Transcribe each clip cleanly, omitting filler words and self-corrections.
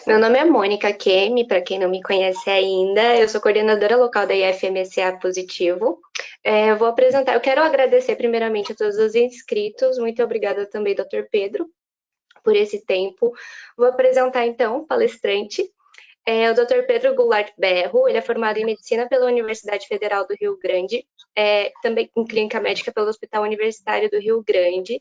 Meu nome é Mônica Kemi, para quem não me conhece ainda, eu sou coordenadora local da IFMSA Positivo. Eu quero agradecer primeiramente a todos os inscritos, muito obrigada também, Dr. Pedro, por esse tempo. Vou apresentar então o palestrante, o Dr. Pedro Goulart Berro, ele é formado em Medicina pela Universidade Federal do Rio Grande, também em Clínica Médica pelo Hospital Universitário do Rio Grande,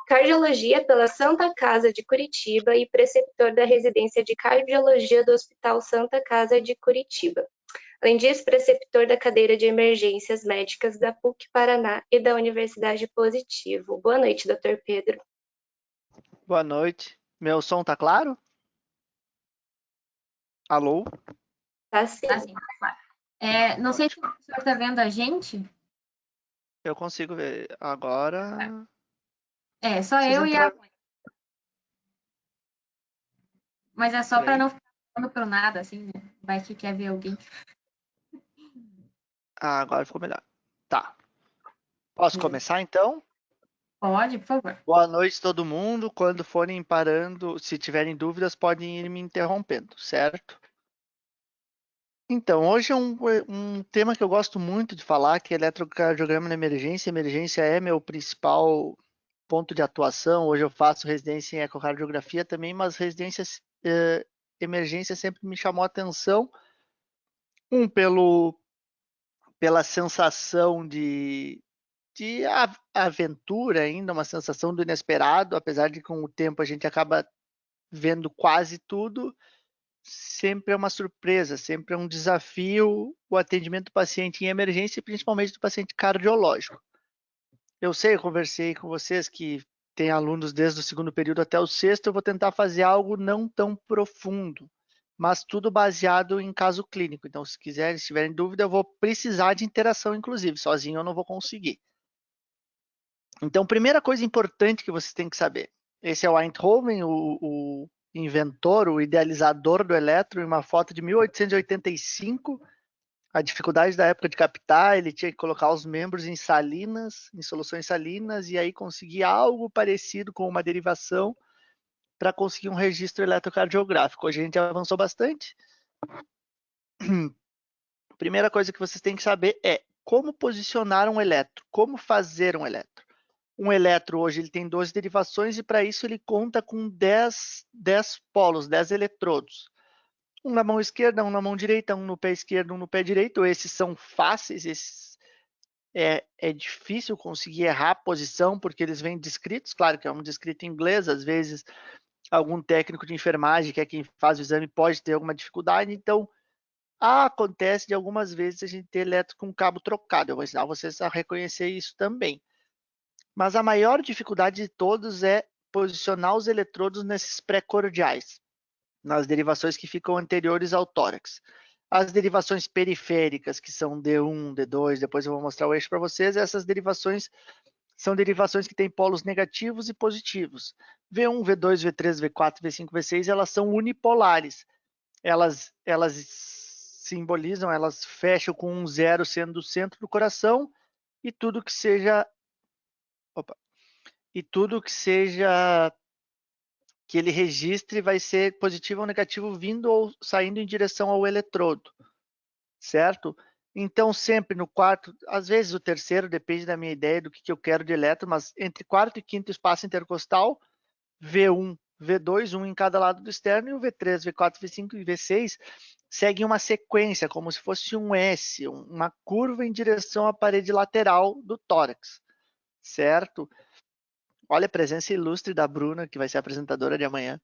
Cardiologia pela Santa Casa de Curitiba e preceptor da residência de Cardiologia do Hospital Santa Casa de Curitiba. Além disso, preceptor da cadeira de emergências médicas da PUC Paraná e da Universidade Positivo. Boa noite, Dr. Pedro. Boa noite. Meu som tá claro? Alô? Tá sim. Assim, claro. Não sei se o professor está vendo a gente. Eu consigo ver agora. Só Vocês eu e a entraram. mãe. Mas é só para Peraí. não ficar falando pro nada, assim, né? Vai que quer ver alguém. Ah, agora ficou melhor. Tá. Posso começar então? Pode, por favor. Boa noite, todo mundo. Quando forem parando, se tiverem dúvidas, podem ir me interrompendo, certo? Então, hoje é um tema que eu gosto muito de falar, que é eletrocardiograma na emergência. Emergência é meu principal ponto de atuação. Hoje eu faço residência em ecocardiografia também, mas residências emergência sempre me chamou a atenção. Pela sensação de aventura ainda, uma sensação do inesperado, apesar de com o tempo a gente acaba vendo quase tudo, sempre é uma surpresa, sempre é um desafio o atendimento do paciente em emergência, principalmente do paciente cardiológico. Eu sei, eu conversei com vocês que tem alunos desde o segundo período até o sexto, eu vou tentar fazer algo não tão profundo, mas tudo baseado em caso clínico. Então, se quiserem, se tiverem dúvida, eu vou precisar de interação, inclusive, sozinho eu não vou conseguir. Então, primeira coisa importante que vocês têm que saber, esse é o Einthoven, o inventor, o idealizador do eletro, em uma foto de 1885, a dificuldade da época de captar, ele tinha que colocar os membros em salinas, em soluções salinas, e aí conseguir algo parecido com uma derivação para conseguir um registro eletrocardiográfico. Hoje a gente avançou bastante. Primeira coisa que vocês têm que saber é como posicionar um eletro, como fazer um eletro. Um eletro hoje ele tem 12 derivações e para isso ele conta com 10 polos, 10 eletrodos. Um na mão esquerda, um na mão direita, um no pé esquerdo, um no pé direito. Esses são fáceis, esses é difícil conseguir errar a posição, porque eles vêm descritos, claro que é um descrito em inglês, às vezes algum técnico de enfermagem, que é quem faz o exame, pode ter alguma dificuldade, então acontece de algumas vezes a gente ter eletro com cabo trocado, eu vou ensinar vocês a reconhecer isso também. Mas a maior dificuldade de todos é posicionar os eletrodos nesses pré-cordiais, nas derivações que ficam anteriores ao tórax. As derivações periféricas, que são D1, D2, depois eu vou mostrar o eixo para vocês, essas derivações são derivações que têm polos negativos e positivos. V1, V2, V3, V4, V5, V6, elas são unipolares. Elas simbolizam, elas fecham com um zero sendo o centro do coração e tudo que seja que ele registre vai ser positivo ou negativo vindo ou saindo em direção ao eletrodo, certo? Então, sempre no quarto, às vezes o terceiro, depende da minha ideia do que eu quero de eletro, mas entre quarto e quinto espaço intercostal, V1, V2, um em cada lado do externo, e o V3, V4, V5 e V6 seguem uma sequência, como se fosse um S, uma curva em direção à parede lateral do tórax, certo? Olha a presença ilustre da Bruna, que vai ser a apresentadora de amanhã.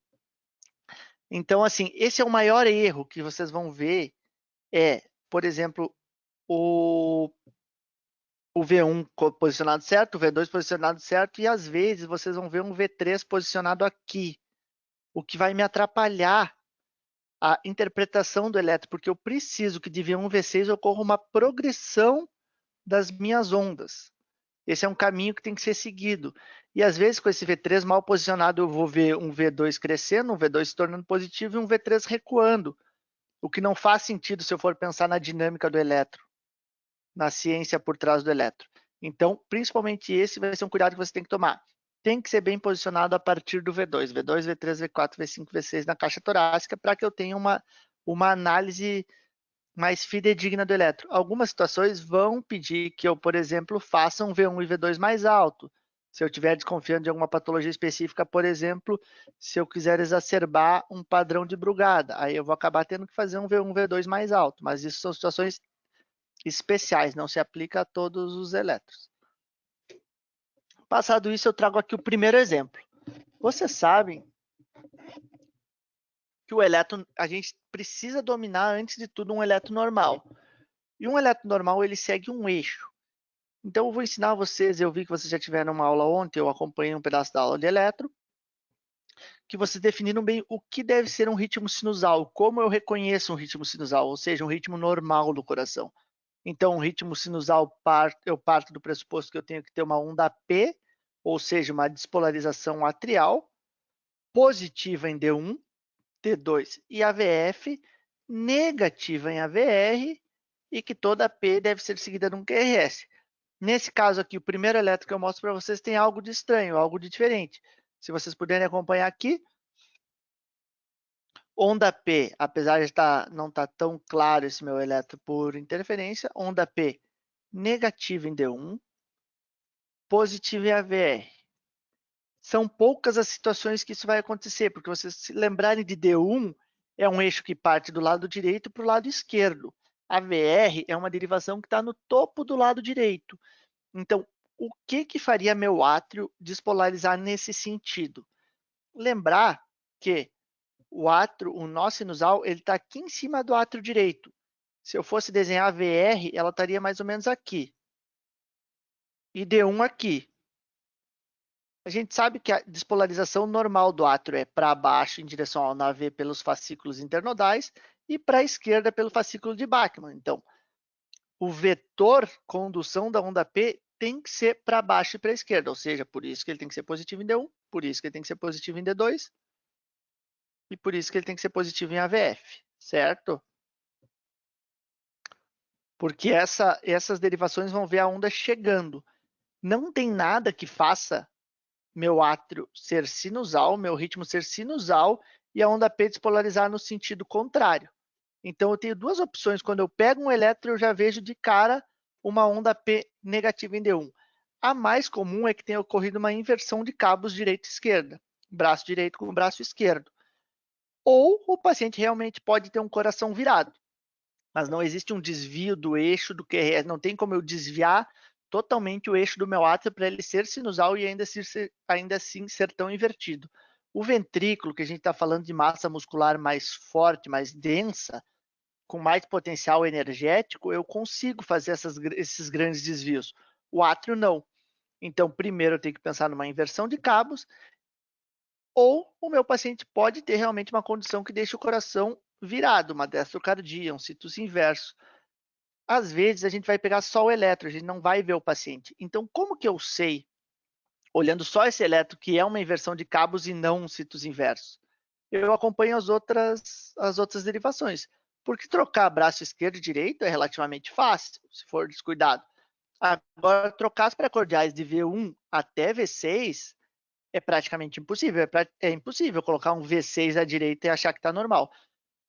Então, assim, esse é o maior erro que vocês vão ver por exemplo, o V1 posicionado certo, o V2 posicionado certo, e às vezes vocês vão ver um V3 posicionado aqui, o que vai me atrapalhar a interpretação do eletro, porque eu preciso que de V1 V6 ocorra uma progressão das minhas ondas. Esse é um caminho que tem que ser seguido. E às vezes com esse V3 mal posicionado eu vou ver um V2 crescendo, um V2 se tornando positivo e um V3 recuando. O que não faz sentido se eu for pensar na dinâmica do eletro, na ciência por trás do eletro. Então, principalmente esse vai ser um cuidado que você tem que tomar. tem que ser bem posicionado a partir do V2, V2, V3, V4, V5, V6 na caixa torácica, para que eu tenha uma análise mais fidedigna do eletro. Algumas situações vão pedir que eu, por exemplo, faça um V1 e V2 mais alto. Se eu estiver desconfiando de alguma patologia específica, por exemplo, se eu quiser exacerbar um padrão de Brugada, aí eu vou acabar tendo que fazer um V1, V2 mais alto. Mas isso são situações especiais, não se aplica a todos os eletros. Passado isso, eu trago aqui o primeiro exemplo. Vocês sabem que o eletro, a gente precisa dominar, antes de tudo, um eletro normal. E um eletro normal, ele segue um eixo. Então, eu vou ensinar vocês, eu vi que vocês já tiveram uma aula ontem, eu acompanhei um pedaço da aula de eletro, que vocês definiram bem o que deve ser um ritmo sinusal, como eu reconheço um ritmo sinusal, ou seja, um ritmo normal do coração. Então, um ritmo sinusal, eu parto do pressuposto que eu tenho que ter uma onda P, ou seja, uma despolarização atrial, positiva em D1, T2 e AVF, negativa em AVR, e que toda P deve ser seguida de um QRS. Nesse caso aqui, o primeiro eletro que eu mostro para vocês tem algo de estranho, algo de diferente. Se vocês puderem acompanhar aqui, onda P, apesar de não estar tão claro esse meu eletro por interferência, onda P negativa em D1, positiva em AVR. São poucas as situações que isso vai acontecer, porque vocês se lembrarem de D1, é um eixo que parte do lado direito para o lado esquerdo. A VR é uma derivação que está no topo do lado direito. Então, o que faria meu átrio despolarizar nesse sentido? Lembrar que o nó sinusal, ele está aqui em cima do átrio direito. Se eu fosse desenhar a VR, ela estaria mais ou menos aqui. E D1 aqui. A gente sabe que a despolarização normal do átrio é para baixo em direção ao navê pelos fascículos internodais e para a esquerda pelo fascículo de Bachmann. Então, o vetor condução da onda P tem que ser para baixo e para a esquerda, ou seja, por isso que ele tem que ser positivo em D1, por isso que ele tem que ser positivo em D2 e por isso que ele tem que ser positivo em AVF, certo? Porque essas derivações vão ver a onda chegando. Não tem nada que faça meu átrio ser sinusal, meu ritmo ser sinusal e a onda P despolarizar no sentido contrário. Então, eu tenho duas opções. Quando eu pego um eletro, eu já vejo de cara uma onda P negativa em D1. A mais comum é que tenha ocorrido uma inversão de cabos direita e esquerda, braço direito com o braço esquerdo. Ou o paciente realmente pode ter um coração virado, mas não existe um desvio do eixo do QRS, não tem como eu desviar totalmente o eixo do meu átrio para ele ser sinusal e ainda assim ser tão invertido. O ventrículo, que a gente está falando de massa muscular mais forte, mais densa, com mais potencial energético, eu consigo fazer esses grandes desvios. O átrio não. Então, primeiro eu tenho que pensar numa inversão de cabos, ou o meu paciente pode ter realmente uma condição que deixe o coração virado, uma destrocardia, um situs inverso. Às vezes a gente vai pegar só o eletro, a gente não vai ver o paciente. Então, como que eu sei, olhando só esse eletro, que é uma inversão de cabos e não um situs inverso? Eu acompanho as outras derivações. Porque trocar braço esquerdo e direito é relativamente fácil, se for descuidado. Agora, trocar as pré-cordiais de V1 até V6 é praticamente impossível. É impossível colocar um V6 à direita e achar que está normal.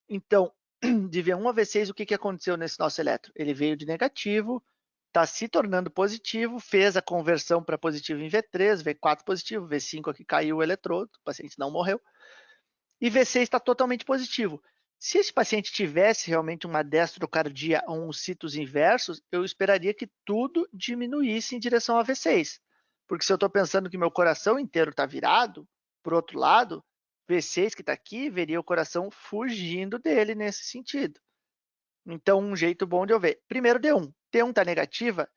Então, de V1 a V6, o que aconteceu nesse nosso eletro? Ele veio de negativo, está se tornando positivo, fez a conversão para positivo em V3, V4 positivo, V5 aqui caiu o eletrodo, o paciente não morreu. E V6 está totalmente positivo. Se esse paciente tivesse realmente uma destrocardia ou um situs inversos, eu esperaria que tudo diminuísse em direção a V6. Porque se eu estou pensando que meu coração inteiro está virado, por outro lado, V6 que está aqui, veria o coração fugindo dele nesse sentido. Então, um jeito bom de eu ver. Primeiro, D1. T1 está negativa,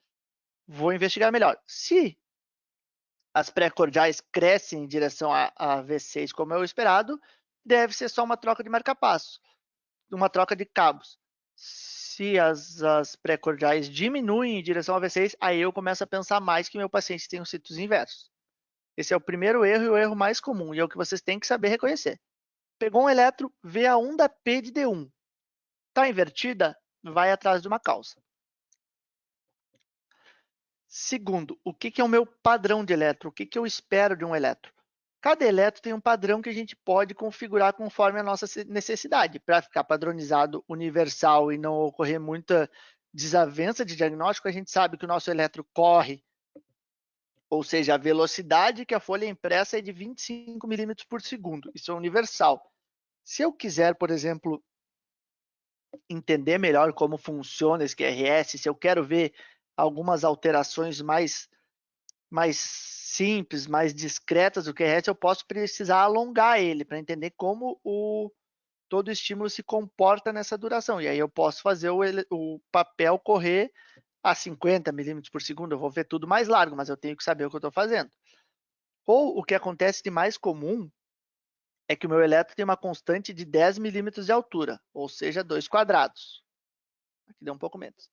vou investigar melhor. Se as pré-cordiais crescem em direção a V6 como é o esperado, deve ser só uma troca de marca-passo, uma troca de cabos. Se as pré-cordiais diminuem em direção a V6, aí eu começo a pensar mais que meu paciente tem um situs inverso. Esse é o primeiro erro e o erro mais comum, e é o que vocês têm que saber reconhecer. Pegou um eletro, vê a onda P de D1. Está invertida? Vai atrás de uma causa. Segundo, o que é o meu padrão de eletro? O que eu espero de um eletro? Cada eletro tem um padrão que a gente pode configurar conforme a nossa necessidade. Para ficar padronizado, universal e não ocorrer muita desavença de diagnóstico, a gente sabe que o nosso eletro corre, ou seja, a velocidade que a folha é impressa é de 25 milímetros por segundo. Isso é universal. Se eu quiser, por exemplo, entender melhor como funciona esse QRS, se eu quero ver algumas alterações mais simples, mais discretas do QRS, eu posso precisar alongar ele para entender como todo estímulo se comporta nessa duração. E aí eu posso fazer o papel correr a 50 milímetros por segundo. Eu vou ver tudo mais largo, mas eu tenho que saber o que eu estou fazendo. Ou o que acontece de mais comum é que o meu eletro tem uma constante de 10 milímetros de altura, ou seja, 2 quadrados. Aqui deu um pouco menos.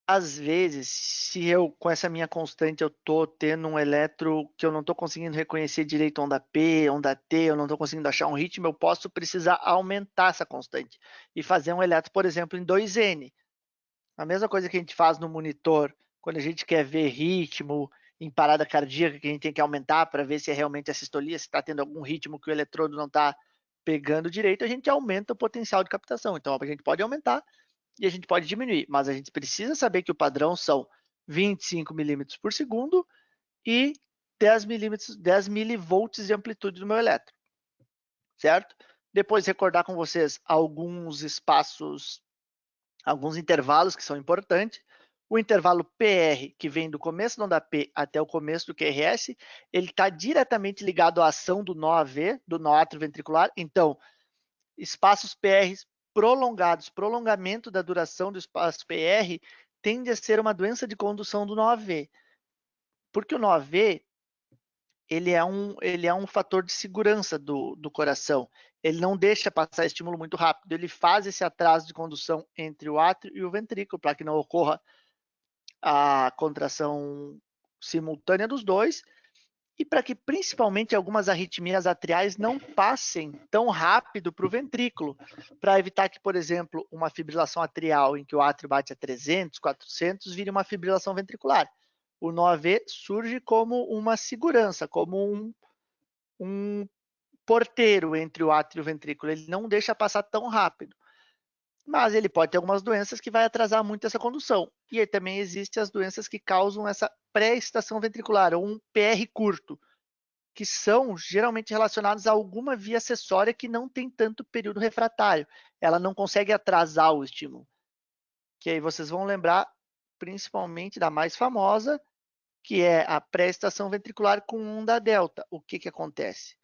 Às vezes, se eu, com essa minha constante, eu estou tendo um eletro que eu não estou conseguindo reconhecer direito onda P, onda T, eu não estou conseguindo achar um ritmo, eu posso precisar aumentar essa constante e fazer um eletro, por exemplo, em 2N. A mesma coisa que a gente faz no monitor, quando a gente quer ver ritmo em parada cardíaca, que a gente tem que aumentar para ver se é realmente a sistolia, se está tendo algum ritmo que o eletrodo não está pegando direito, a gente aumenta o potencial de captação. Então, a gente pode aumentar e a gente pode diminuir, mas a gente precisa saber que o padrão são 25 milímetros por segundo e 10 milivolts de amplitude do meu eletro, certo? Depois recordar com vocês alguns espaços, alguns intervalos que são importantes. O intervalo PR, que vem do começo da onda P até o começo do QRS, ele está diretamente ligado à ação do nó AV, do nó atrioventricular. Então, espaços PRs prolongados, prolongamento da duração do espaço PR, tende a ser uma doença de condução do nó AV. Porque o nó AV, ele é um fator de segurança do coração. Ele não deixa passar estímulo muito rápido, ele faz esse atraso de condução entre o átrio e o ventrículo, para que não ocorra a contração simultânea dos dois, e para que principalmente algumas arritmias atriais não passem tão rápido para o ventrículo, para evitar que, por exemplo, uma fibrilação atrial em que o átrio bate a 300, 400, vire uma fibrilação ventricular. O nó AV surge como uma segurança, como um porteiro entre o átrio e o ventrículo. Ele não deixa passar tão rápido. Mas ele pode ter algumas doenças que vai atrasar muito essa condução. E aí também existem as doenças que causam essa pré-excitação ventricular, ou um PR curto, que são geralmente relacionadas a alguma via acessória que não tem tanto período refratário. Ela não consegue atrasar o estímulo. Que aí vocês vão lembrar principalmente da mais famosa, que é a pré-excitação ventricular com onda delta. O que acontece?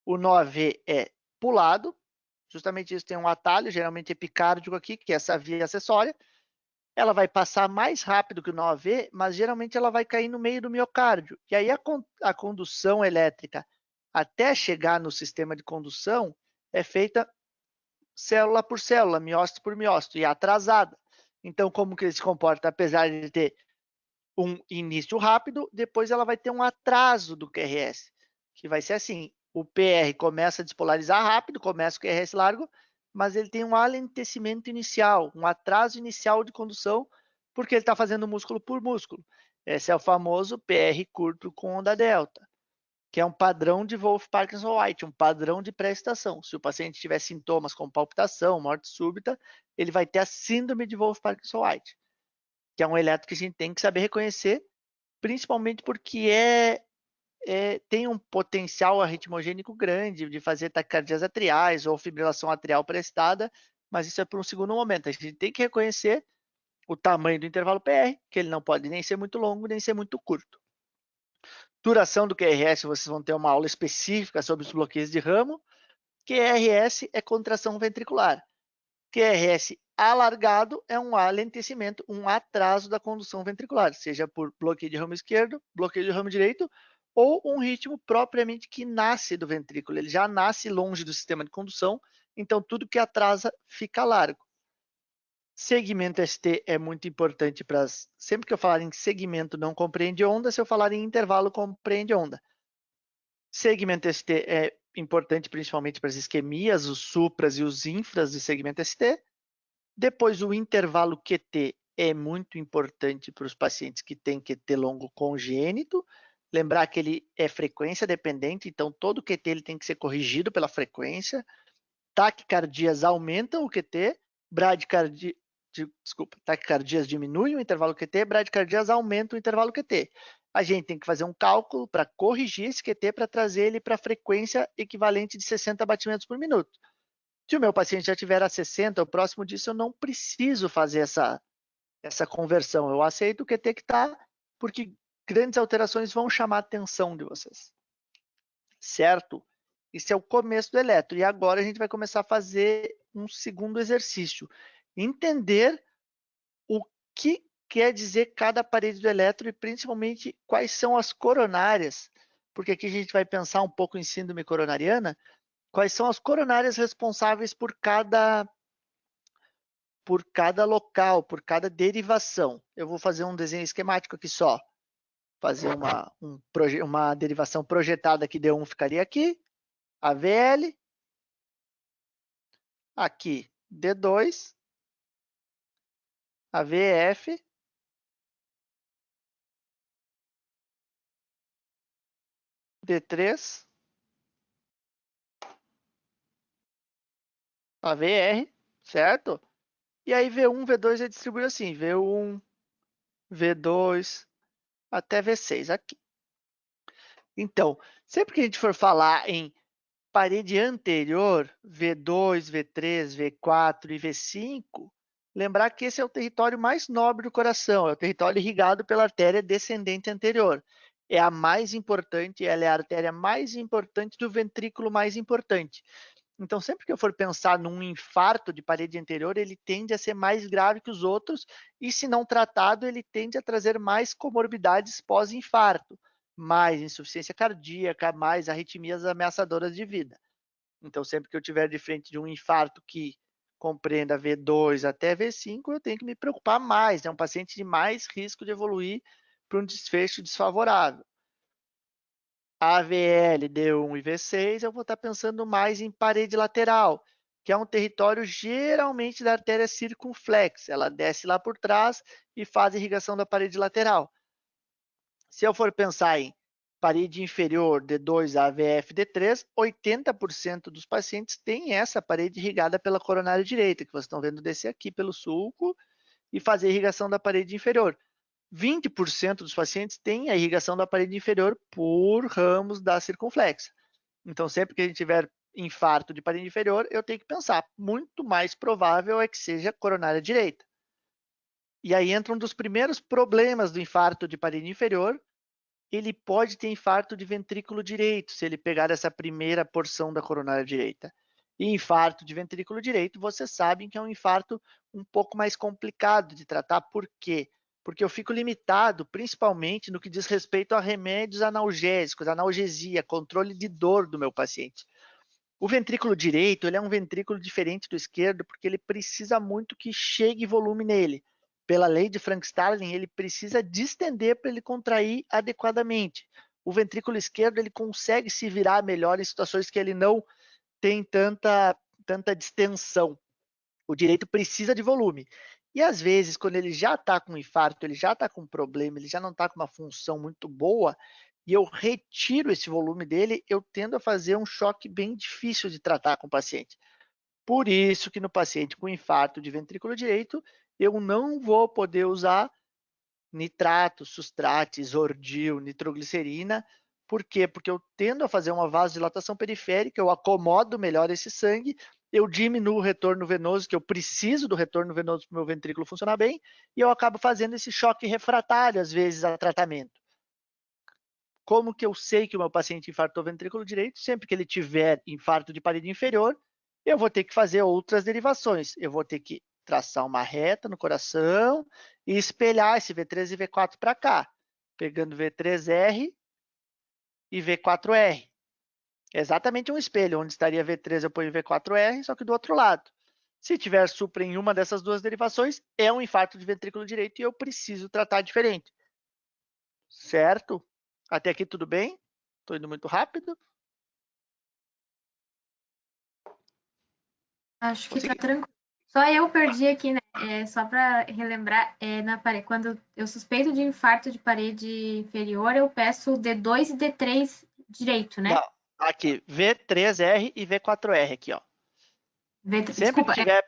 O nó AV é pulado, justamente isso tem um atalho, geralmente epicárdico aqui, que é essa via acessória. Ela vai passar mais rápido que o nó AV, mas geralmente ela vai cair no meio do miocárdio. E aí a condução elétrica até chegar no sistema de condução é feita célula por célula, miócito por miócito, e é atrasada. Então, como que ele se comporta? Apesar de ter um início rápido, depois ela vai ter um atraso do QRS, que vai ser assim, o PR começa a despolarizar rápido, começa o QRS largo, mas ele tem um alentecimento inicial, um atraso inicial de condução, porque ele está fazendo músculo por músculo. Esse é o famoso PR curto com onda delta, que é um padrão de Wolff-Parkinson-White, um padrão de pré-excitação. Se o paciente tiver sintomas como palpitação, morte súbita, ele vai ter a síndrome de Wolff-Parkinson-White, que é um eletro que a gente tem que saber reconhecer, principalmente porque tem um potencial arritmogênico grande de fazer taquicardias atriais ou fibrilação atrial prestada, mas isso é por um segundo momento. A gente tem que reconhecer o tamanho do intervalo PR, que ele não pode nem ser muito longo, nem ser muito curto. Duração do QRS, vocês vão ter uma aula específica sobre os bloqueios de ramo. QRS é contração ventricular. QRS alargado é um alentecimento, um atraso da condução ventricular, seja por bloqueio de ramo esquerdo, bloqueio de ramo direito, ou um ritmo propriamente que nasce do ventrículo. Ele já nasce longe do sistema de condução, então tudo que atrasa fica largo. Segmento ST é muito importante para... Sempre que eu falar em segmento não compreende onda, se eu falar em intervalo compreende onda. Segmento ST é importante principalmente para as isquemias, os supras e os infras de segmento ST. Depois o intervalo QT é muito importante para os pacientes que têm QT longo congênito. Lembrar que ele é frequência dependente, então todo QT ele tem que ser corrigido pela frequência. Taquicardias aumentam o QT, taquicardias diminuem o intervalo QT, bradicardias aumentam o intervalo QT. A gente tem que fazer um cálculo para corrigir esse QT para trazer ele para a frequência equivalente de 60 batimentos por minuto. Se o meu paciente já tiver a 60, o próximo disso eu não preciso fazer essa conversão. Eu aceito o QT que está, porque grandes alterações vão chamar a atenção de vocês. Certo? Esse é o começo do eletro. E agora a gente vai começar a fazer um segundo exercício. Entender o que quer dizer cada parede do eletro e principalmente quais são as coronárias, porque aqui a gente vai pensar um pouco em síndrome coronariana, quais são as coronárias responsáveis por cada local, por cada derivação. Eu vou fazer um desenho esquemático aqui só. Fazer uma derivação projetada aqui, D1 ficaria aqui, AVL, aqui D2, AVF, D3, AVR, certo? E aí V1, V2 é distribuído assim, V1, V2, até V6 aqui. Então, sempre que a gente for falar em parede anterior, V2, V3, V4 e V5, lembrar que esse é o território mais nobre do coração, é o território irrigado pela artéria descendente anterior. É a mais importante, ela é a artéria mais importante do ventrículo mais importante. Então, sempre que eu for pensar num infarto de parede anterior, ele tende a ser mais grave que os outros e, se não tratado, ele tende a trazer mais comorbidades pós-infarto, mais insuficiência cardíaca, mais arritmias ameaçadoras de vida. Então, sempre que eu tiver de frente de um infarto que compreenda V2 até V5, eu tenho que me preocupar mais. É um paciente de mais risco de evoluir para um desfecho desfavorável. AVL, D1 e V6, eu vou estar pensando mais em parede lateral, que é um território geralmente da artéria circunflexa. Ela desce lá por trás e faz irrigação da parede lateral. Se eu for pensar em parede inferior, D2, AVF, D3, 80% dos pacientes têm essa parede irrigada pela coronária direita, que vocês estão vendo descer aqui pelo sulco e fazer irrigação da parede inferior. 20% dos pacientes têm a irrigação da parede inferior por ramos da circunflexa. Então, sempre que a gente tiver infarto de parede inferior, eu tenho que pensar, muito mais provável é que seja coronária direita. E aí entra um dos primeiros problemas do infarto de parede inferior. Ele pode ter infarto de ventrículo direito, se ele pegar essa primeira porção da coronária direita. E infarto de ventrículo direito, vocês sabem que é um infarto um pouco mais complicado de tratar. Por quê? Porque eu fico limitado, principalmente no que diz respeito a remédios analgésicos, analgesia, controle de dor do meu paciente. O ventrículo direito, ele é um ventrículo diferente do esquerdo, porque ele precisa muito que chegue volume nele. Pela lei de Frank-Starling, ele precisa distender para ele contrair adequadamente. O ventrículo esquerdo, ele consegue se virar melhor em situações que ele não tem tanta distensão. O direito precisa de volume. E às vezes, quando ele já está com infarto, ele já está com um problema, ele já não está com uma função muito boa, e eu retiro esse volume dele, eu tendo a fazer um choque bem difícil de tratar com o paciente. Por isso que no paciente com infarto de ventrículo direito, eu não vou poder usar nitrato, sustrate, Zordil, nitroglicerina. Por quê? Porque eu tendo a fazer uma vasodilatação periférica, eu acomodo melhor esse sangue, eu diminuo o retorno venoso, que eu preciso do retorno venoso para o meu ventrículo funcionar bem, e eu acabo fazendo esse choque refratário, às vezes, a tratamento. Como que eu sei que o meu paciente infartou o ventrículo direito? Sempre que ele tiver infarto de parede inferior, eu vou ter que fazer outras derivações. Eu vou ter que traçar uma reta no coração e espelhar esse V3 e V4 para cá, pegando V3R e V4R. É exatamente um espelho, onde estaria V3 eu ponho V4R, só que do outro lado. Se tiver supra em uma dessas duas derivações, é um infarto de ventrículo direito e eu preciso tratar diferente. Certo? Até aqui tudo bem? Estou indo muito rápido? Acho que está tranquilo. Só eu perdi aqui, né? Só para relembrar, quando eu suspeito de infarto de parede inferior, eu peço D2 e D3 direito, né? Não, aqui, V3R e V4R aqui, ó. Sempre que Desculpa, tiver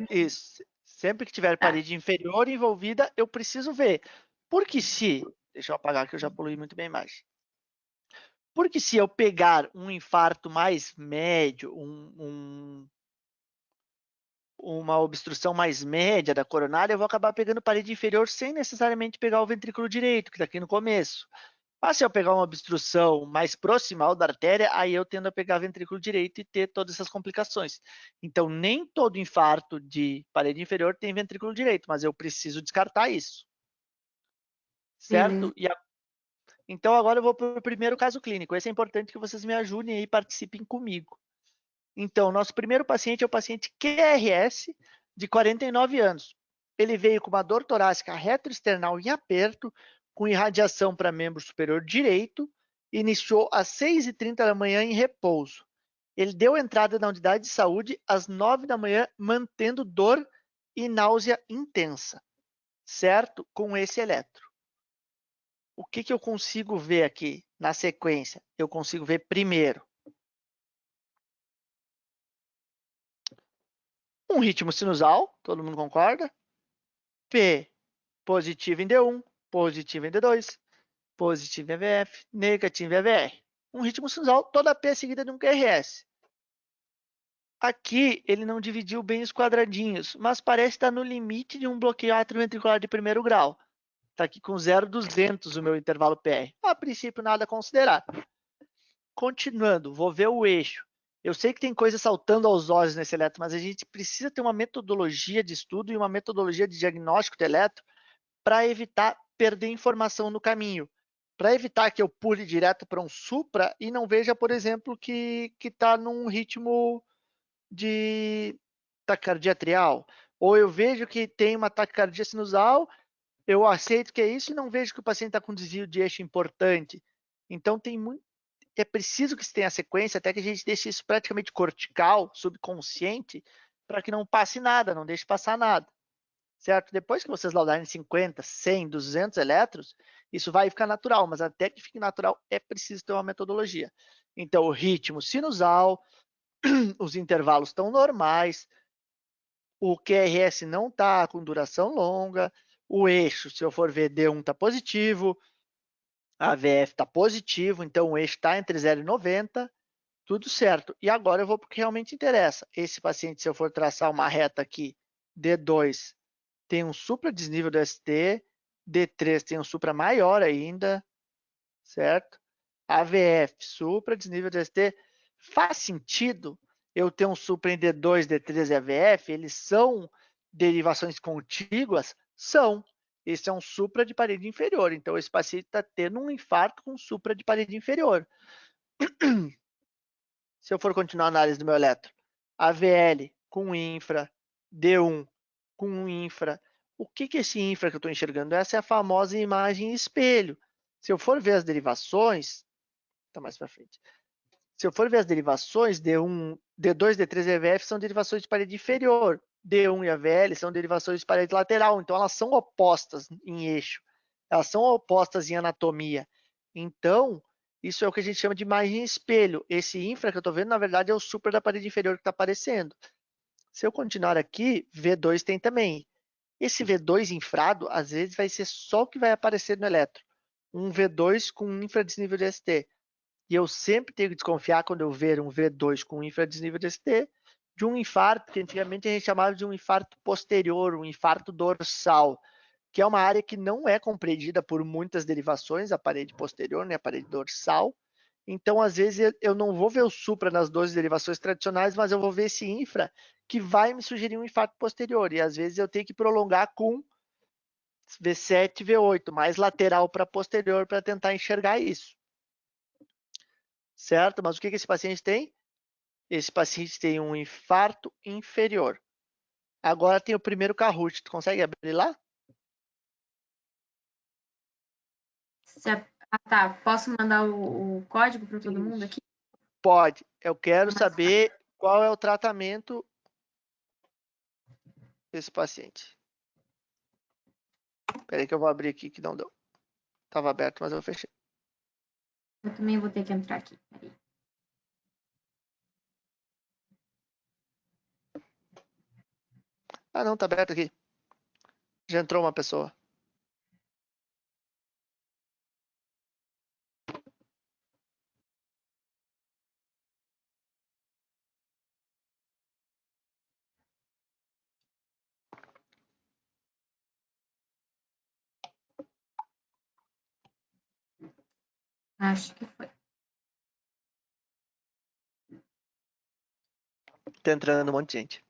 isso, sempre que tiver parede inferior envolvida, eu preciso ver. Porque se, deixa eu apagar que eu já poluí muito bem mais. Porque se eu pegar um infarto mais médio, uma obstrução mais média da coronária, eu vou acabar pegando parede inferior sem necessariamente pegar o ventrículo direito, que está aqui no começo. Mas se eu pegar uma obstrução mais proximal da artéria, aí eu tendo a pegar ventrículo direito e ter todas essas complicações. Então, nem todo infarto de parede inferior tem ventrículo direito, mas eu preciso descartar isso. Certo? Então, agora eu vou para o primeiro caso clínico. Esse é importante que vocês me ajudem e participem comigo. Então, nosso primeiro paciente é o paciente QRS, de 49 anos. Ele veio com uma dor torácica retroesternal em aperto, com irradiação para membro superior direito, iniciou às 6h30 da manhã em repouso. Ele deu entrada na unidade de saúde às 9 da manhã, mantendo dor e náusea intensa, certo? Com esse eletro. O que eu consigo ver aqui na sequência? Eu consigo ver primeiro um ritmo sinusal, todo mundo concorda? P positivo em D1, positivo em D2, positivo em EVF, negativo em EVR. Um ritmo sinusal, toda P seguida de um QRS. Aqui ele não dividiu bem os quadradinhos, mas parece estar no limite de um bloqueio atrioventricular de primeiro grau. Está aqui com 0,200 o meu intervalo PR. A princípio, nada a considerar. Continuando, vou ver o eixo. Eu sei que tem coisa saltando aos olhos nesse eletro, mas a gente precisa ter uma metodologia de estudo e uma metodologia de diagnóstico de eletro para evitar perder informação no caminho. Para evitar que eu pule direto para um supra e não veja, por exemplo, que está num ritmo de taquicardia atrial. Ou eu vejo que tem uma taquicardia sinusal, eu aceito que é isso e não vejo que o paciente está com desvio de eixo importante. Então, é preciso que se tenha sequência, até que a gente deixe isso praticamente cortical, subconsciente, para que não passe nada, não deixe passar nada. Certo? Depois que vocês laudarem 50, 100, 200 eletros, isso vai ficar natural, mas até que fique natural é preciso ter uma metodologia. Então, o ritmo sinusal, os intervalos estão normais, o QRS não está com duração longa, o eixo, se eu for ver, D1 está positivo, a VF está positivo, então o eixo está entre 0 e 90, tudo certo. E agora eu vou para o que realmente interessa. Esse paciente, se eu for traçar uma reta aqui, D2 tem um supra desnível do ST, D3 tem um supra maior ainda, certo? AVF, supra desnível do ST, faz sentido eu ter um supra em D2, D3 e AVF? Eles são derivações contíguas? São. Esse é um supra de parede inferior, então esse paciente está tendo um infarto com supra de parede inferior. Se eu for continuar a análise do meu eletro, AVL com infra, D1 com infra. O que é esse infra que eu estou enxergando? Essa é a famosa imagem espelho. Se eu for ver as derivações, está mais para frente. Se eu for ver as derivações, D1, D2, D3 e EVF são derivações de parede inferior. D1 e AVL são derivações de parede lateral. Então, elas são opostas em eixo. Elas são opostas em anatomia. Então, isso é o que a gente chama de imagem espelho. Esse infra que eu estou vendo, na verdade, é o supra da parede inferior que está aparecendo. Se eu continuar aqui, V2 tem também. Esse V2 infrado, às vezes, vai ser só o que vai aparecer no eletro. Um V2 com infradesnível de ST. E eu sempre tenho que desconfiar quando eu ver um V2 com infradesnível de ST de um infarto, que antigamente a gente chamava de um infarto posterior, um infarto dorsal, que é uma área que não é compreendida por muitas derivações, a parede posterior, né, a parede dorsal. Então, às vezes, eu não vou ver o supra nas 12 derivações tradicionais, mas eu vou ver esse infra que vai me sugerir um infarto posterior. E, às vezes, eu tenho que prolongar com V7, V8, mais lateral para posterior, para tentar enxergar isso. Certo? Mas o que esse paciente tem? Esse paciente tem um infarto inferior. Agora tem o primeiro Kahoot. Tu consegue abrir lá? Tá. Posso mandar o código para todo mundo aqui? Pode. Eu quero saber qual é o tratamento. esse paciente. Espera aí que eu vou abrir aqui que não deu. Estava aberto, mas eu fechei. Eu também vou ter que entrar aqui. Peraí. Ah, não, tá aberto aqui. Já entrou uma pessoa. Acho que foi. Tá entrando um monte de gente.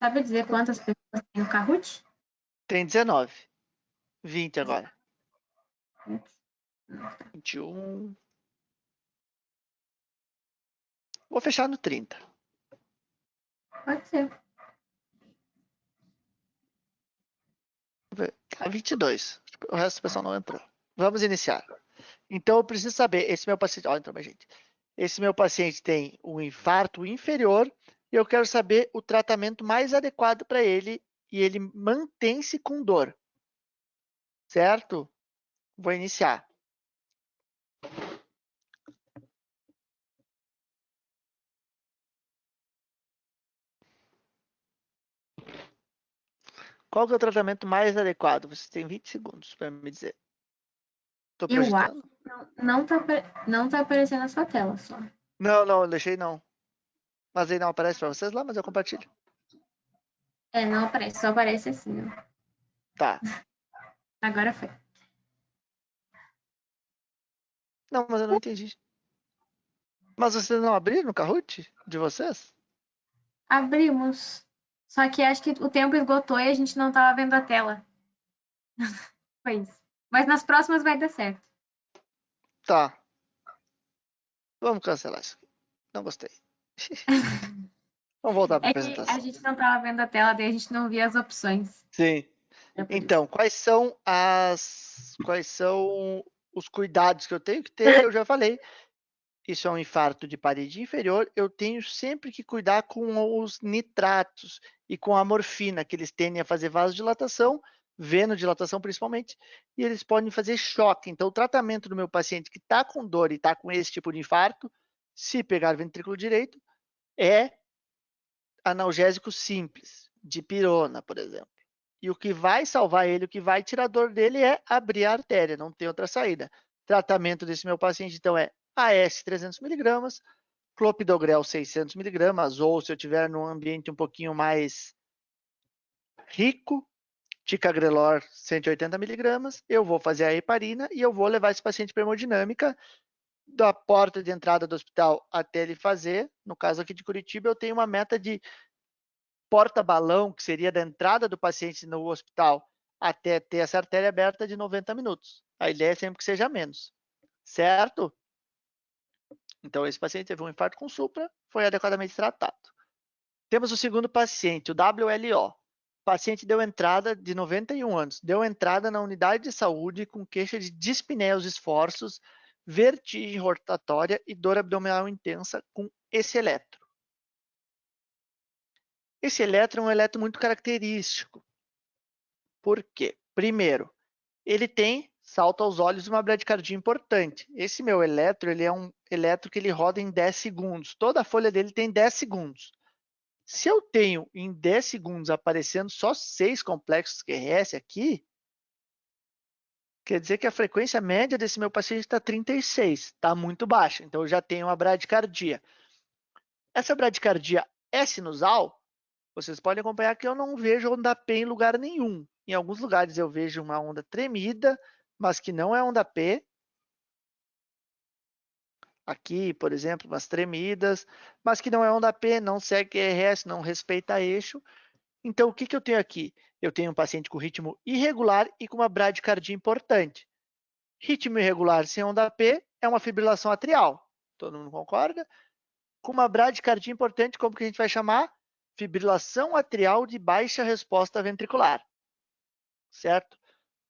Sabe dizer quantas pessoas tem no Kahoot? Tem 19. 20 agora. 21. Vou fechar no 30. Pode ser. Tá 22. O resto do pessoal não entrou. Vamos iniciar. Então eu preciso saber, esse meu paciente, olha, entrou mais gente. Esse meu paciente tem um infarto inferior e eu quero saber o tratamento mais adequado para ele e ele mantém-se com dor. Certo? Vou iniciar. Qual que é o tratamento mais adequado? Você tem 20 segundos para me dizer. Estou Eu acho projetando. que não tá aparecendo na sua tela só. Não, não, deixei não. Mas aí não aparece para vocês lá, mas eu compartilho. É, não aparece, só aparece assim, ó. Tá. Agora foi. Não, mas eu não entendi. Mas vocês não abriram no Kahoot de vocês? Abrimos. Só que acho que o tempo esgotou e a gente não tava vendo a tela. Foi isso. Mas nas próximas vai dar certo. Tá. Vamos cancelar isso aqui. Não gostei. Vamos voltar para a É que a apresentação. gente não tava vendo a tela, daí a gente não via as opções. Sim. É por isso. Então, quais são os cuidados que eu tenho que ter? Eu já falei. Isso é um infarto de parede inferior. Eu tenho sempre que cuidar com os nitratos e com a morfina, que eles tendem a fazer vasodilatação, venodilatação principalmente, e eles podem fazer choque. Então, o tratamento do meu paciente que está com dor e está com esse tipo de infarto, se pegar ventrículo direito, é analgésico simples, dipirona, por exemplo. E o que vai salvar ele, o que vai tirar a dor dele é abrir a artéria, não tem outra saída. Tratamento desse meu paciente, então, é AS 300mg, clopidogrel 600mg, ou se eu tiver num ambiente um pouquinho mais rico, ticagrelor 180mg, eu vou fazer a heparina e eu vou levar esse paciente para hemodinâmica da porta de entrada do hospital até ele fazer. No caso aqui de Curitiba, eu tenho uma meta de porta-balão, que seria da entrada do paciente no hospital até ter essa artéria aberta de 90 minutos. A ideia é sempre que seja menos, certo? Então, esse paciente teve um infarto com supra, foi adequadamente tratado. Temos o segundo paciente, o WLO. O paciente deu entrada de 91 anos, deu entrada na unidade de saúde com queixa de dispneia aos esforços, vertigem rotatória e dor abdominal intensa com esse eletro. Esse eletro é um eletro muito característico. Por quê? Primeiro, ele tem, salta aos olhos, uma bradicardia importante. Esse meu eletro, ele é um eletro que ele roda em 10 segundos. Toda a folha dele tem 10 segundos. Se eu tenho em 10 segundos aparecendo só 6 complexos QRS aqui, quer dizer que a frequência média desse meu paciente está 36, está muito baixa. Então eu já tenho uma bradicardia. Essa bradicardia é sinusal? Vocês podem acompanhar que eu não vejo onda P em lugar nenhum. Em alguns lugares eu vejo uma onda tremida, mas que não é onda P. Aqui, por exemplo, umas tremidas, mas que não é onda P, não segue QRS, não respeita eixo. Então, o que, que eu tenho aqui? Eu tenho um paciente com ritmo irregular e com uma bradicardia importante. Ritmo irregular sem onda P é uma fibrilação atrial. Todo mundo concorda? Com uma bradicardia importante, como que a gente vai chamar? Fibrilação atrial de baixa resposta ventricular. Certo?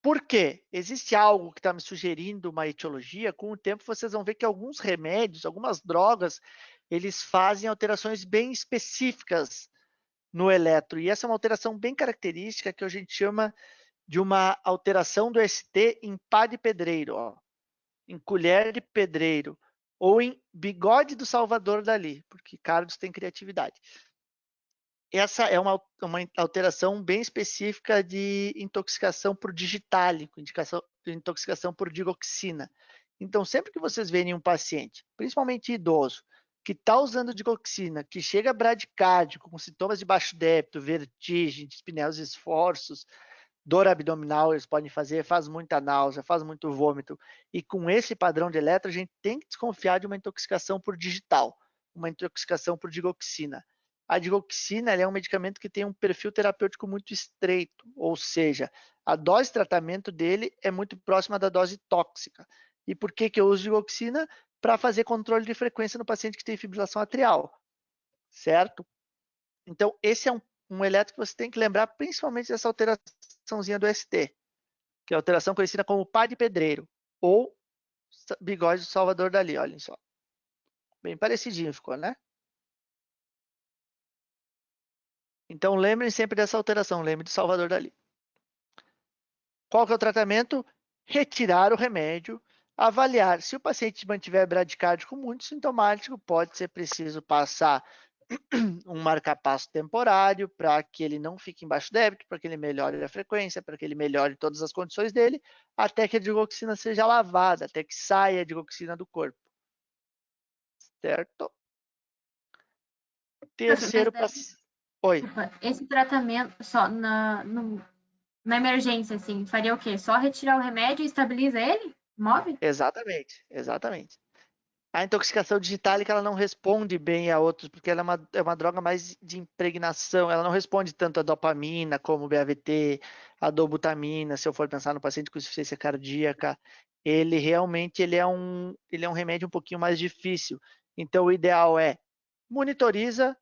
Por quê? Existe algo que está me sugerindo uma etiologia. Com o tempo, vocês vão ver que alguns remédios, algumas drogas, eles fazem alterações bem específicas no eletro. E essa é uma alteração bem característica que a gente chama de uma alteração do ST em pá de pedreiro, ó, em colher de pedreiro, ou em bigode do Salvador Dalí, porque Carlos tem criatividade. Essa é uma alteração bem específica de intoxicação por digitálico, intoxicação por digoxina. Então, sempre que vocês verem um paciente, principalmente idoso, que está usando digoxina, que chega bradicárdico, com sintomas de baixo débito, vertigem, dispneia, esforços, dor abdominal, eles podem fazer, faz muita náusea, faz muito vômito, e com esse padrão de eletro, a gente tem que desconfiar de uma intoxicação por digital, uma intoxicação por digoxina. A digoxina é um medicamento que tem um perfil terapêutico muito estreito, ou seja, a dose de tratamento dele é muito próxima da dose tóxica. E por que eu uso digoxina? Para fazer controle de frequência no paciente que tem fibrilação atrial, certo? Então, esse é um eletro que você tem que lembrar, principalmente dessa alteraçãozinha do ST, que é a alteração conhecida como pá de pedreiro, ou bigode do Salvador Dalí, olhem só. Bem parecidinho ficou, né? Então, lembrem sempre dessa alteração, lembre do Salvador Dalí. Qual que é o tratamento? Retirar o remédio, avaliar. Se o paciente mantiver bradicárdico muito sintomático, pode ser preciso passar um marcapasso temporário para que ele não fique em baixo débito, para que ele melhore a frequência, para que ele melhore todas as condições dele, até que a digoxina seja lavada, até que saia a digoxina do corpo. Certo? Terceiro paciente. Oi. Esse tratamento só na emergência, assim, faria o quê? Só retirar o remédio e estabiliza ele? Move? Exatamente, exatamente. A intoxicação digitálica ela não responde bem a outros, porque ela é uma droga mais de impregnação, ela não responde tanto a dopamina como o BAVT, a dobutamina, se eu for pensar no paciente com insuficiência cardíaca, ele realmente ele é um remédio um pouquinho mais difícil. Então o ideal é monitoriza,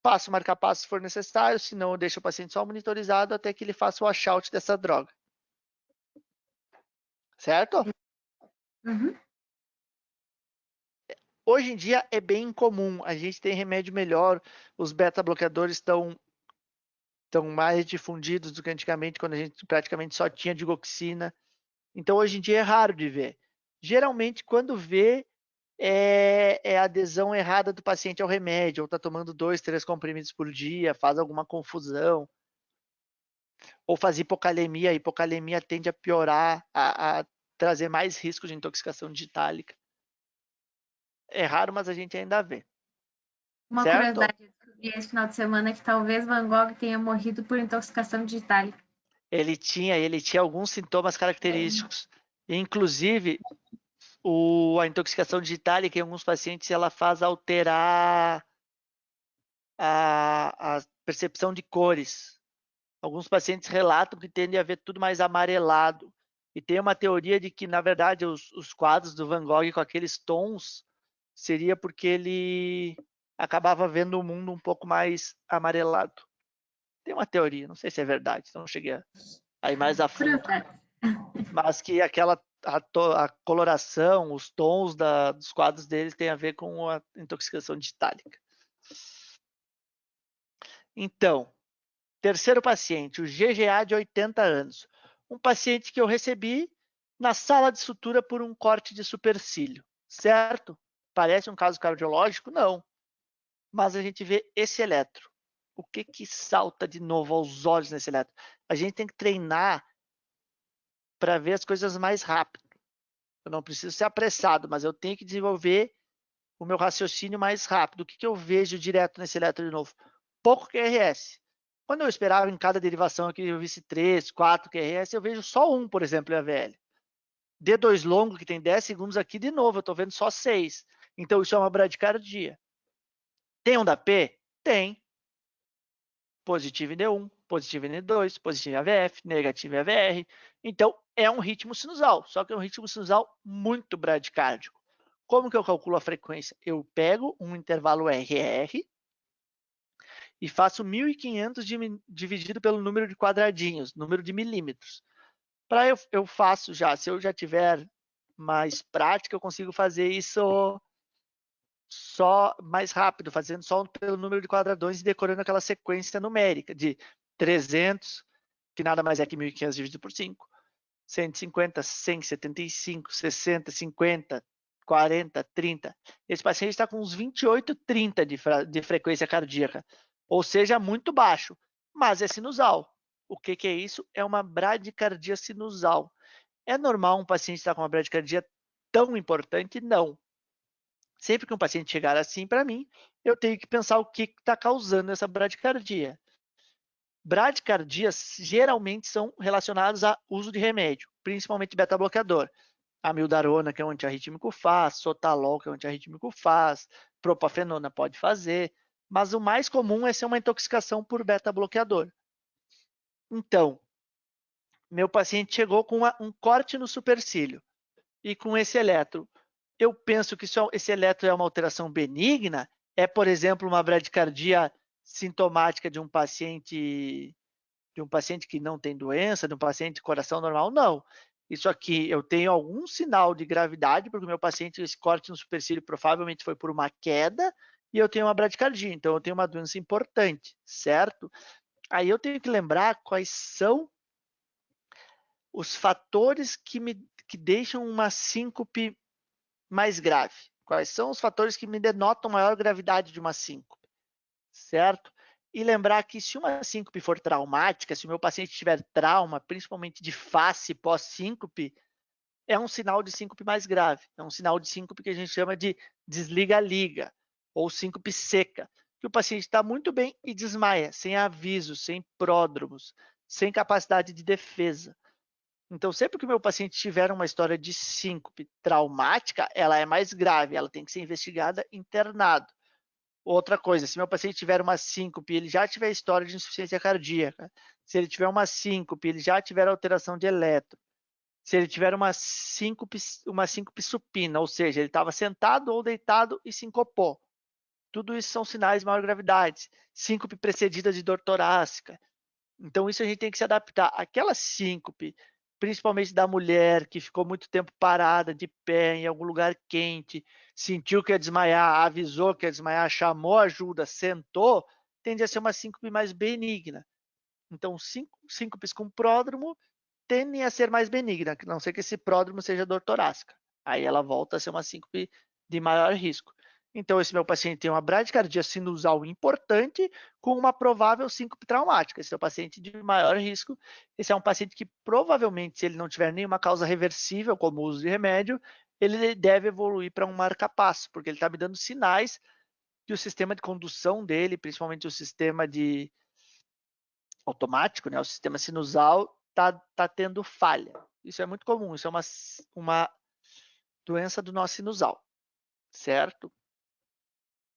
passa o marca-passo se for necessário, se não deixa o paciente só monitorizado até que ele faça o washout dessa droga. Certo? Uhum. Hoje em dia é bem comum, a gente tem remédio melhor, os beta-bloqueadores estão mais difundidos do que antigamente, quando a gente praticamente só tinha digoxina. Então, hoje em dia é raro de ver. Geralmente, quando vê, é a adesão errada do paciente ao remédio, ou está tomando 2, 3 comprimidos por dia, faz alguma confusão, ou faz hipocalemia. A hipocalemia tende a piorar, a trazer mais risco de intoxicação digitálica. É raro, mas a gente ainda vê. Uma certo? curiosidade, eu descobri esse final de semana que talvez Van Gogh tenha morrido por intoxicação digitálica. Ele tinha alguns sintomas característicos. Inclusive, a intoxicação digitálica em alguns pacientes ela faz alterar a percepção de cores. Alguns pacientes relatam que tendem a ver tudo mais amarelado. E tem uma teoria de que, na verdade, os quadros do Van Gogh com aqueles tons seria porque ele acabava vendo o mundo um pouco mais amarelado. Tem uma teoria, não sei se é verdade, não cheguei a ir mais a fundo. Mas que a coloração, os tons dos quadros deles tem a ver com a intoxicação digitálica. Então, terceiro paciente, o GGA de 80 anos. Um paciente que eu recebi na sala de sutura por um corte de supercílio, certo? Parece um caso cardiológico? Não. Mas a gente vê esse eletro. O que salta de novo aos olhos nesse eletro? A gente tem que treinar para ver as coisas mais rápido. Eu não preciso ser apressado, mas eu tenho que desenvolver o meu raciocínio mais rápido. O que eu vejo direto nesse eletro de novo? Pouco QRS. Quando eu esperava em cada derivação aqui eu visse 3, 4 QRS, eu vejo só um, por exemplo, em AVL. D2 longo, que tem 10 segundos aqui, de novo, eu estou vendo só 6. Então, isso é uma bradicardia. Tem onda P? Tem. positivo em D1, positivo em D2, positivo em AVF, negativo em AVR. Então, é um ritmo sinusal, só que é um ritmo sinusal muito bradicárdico. Como que eu calculo a frequência? Eu pego um intervalo RR e faço 1.500 dividido pelo número de quadradinhos, número de milímetros. Para eu faço já, se eu já tiver mais prática, eu consigo fazer isso só mais rápido, fazendo só pelo número de quadradões e decorando aquela sequência numérica de 300, que nada mais é que 1.500 dividido por 5, 150, 100, 75, 60, 50, 40, 30. Esse paciente está com uns 28, 30 de frequência cardíaca, ou seja, muito baixo, mas é sinusal. O que é isso? É uma bradicardia sinusal. É normal um paciente estar com uma bradicardia tão importante? Não. Sempre que um paciente chegar assim para mim, eu tenho que pensar o que está causando essa bradicardia. Bradicardias geralmente são relacionadas a uso de remédio, principalmente beta-bloqueador. Amiodarona, que é um antiarrítmico, faz, sotalol, que é um antiarrítmico, faz, propafenona pode fazer, mas o mais comum é ser uma intoxicação por beta-bloqueador. Então, meu paciente chegou com um corte no supercílio e com esse eletro. Eu penso que esse eletro é uma alteração benigna, é, por exemplo, uma bradicardia sintomática de um paciente que não tem doença, de um paciente de coração normal, não. Isso aqui, eu tenho algum sinal de gravidade, porque o meu paciente, esse corte no supercílio provavelmente foi por uma queda, e eu tenho uma bradicardia, então eu tenho uma doença importante, certo? Aí eu tenho que lembrar quais são os fatores que deixam uma síncope mais grave. Quais são os fatores que me denotam maior gravidade de uma síncope, certo? E lembrar que se uma síncope for traumática, se o meu paciente tiver trauma, principalmente de face pós-síncope, é um sinal de síncope mais grave. É um sinal de síncope que a gente chama de desliga-liga, ou síncope seca, que o paciente está muito bem e desmaia, sem aviso, sem pródromos, sem capacidade de defesa. Então, sempre que o meu paciente tiver uma história de síncope traumática, ela é mais grave, ela tem que ser investigada internado. Outra coisa, se meu paciente tiver uma síncope, ele já tiver história de insuficiência cardíaca, se ele tiver uma síncope, ele já tiver alteração de eletro, se ele tiver uma síncope supina, ou seja, ele estava sentado ou deitado e sincopou. Tudo isso são sinais de maior gravidade. Síncope precedida de dor torácica. Então, isso a gente tem que se adaptar. Aquela síncope, principalmente da mulher que ficou muito tempo parada, de pé, em algum lugar quente, sentiu que ia desmaiar, avisou que ia desmaiar, chamou ajuda, sentou, tende a ser uma síncope mais benigna. Então, síncopes com pródromo tendem a ser mais benigna, a não ser que esse pródromo seja dor torácica. Aí ela volta a ser uma síncope de maior risco. Então, esse meu paciente tem uma bradicardia sinusal importante com uma provável síncope traumática. Esse é o paciente de maior risco. Esse é um paciente que provavelmente, se ele não tiver nenhuma causa reversível, como o uso de remédio, ele deve evoluir para um marca-passo, porque ele está me dando sinais que o sistema de condução dele, principalmente o sistema de automático, né, o sistema sinusal, tá tendo falha. Isso é muito comum, isso é uma doença do nosso sinusal, certo?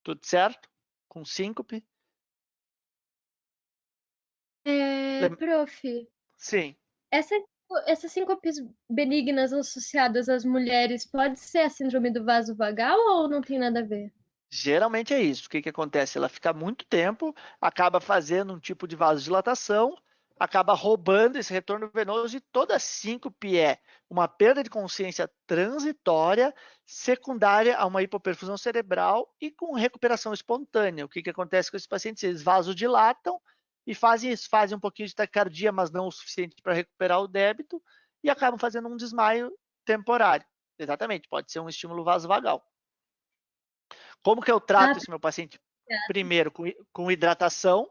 Tudo certo? Com síncope? Prof, Sim. essas síncopes benignas associadas às mulheres pode ser a síndrome do vaso vagal ou não tem nada a ver? Geralmente é isso. O que acontece? Ela fica muito tempo, acaba fazendo um tipo de vasodilatação, acaba roubando esse retorno venoso e toda síncope é uma perda de consciência transitória, secundária a uma hipoperfusão cerebral e com recuperação espontânea. O que acontece com esses pacientes? Eles vasodilatam e fazem isso, fazem um pouquinho de taquicardia, mas não o suficiente para recuperar o débito e acabam fazendo um desmaio temporário. Exatamente, pode ser um estímulo vasovagal. Como que eu trato esse meu paciente? Primeiro, com hidratação,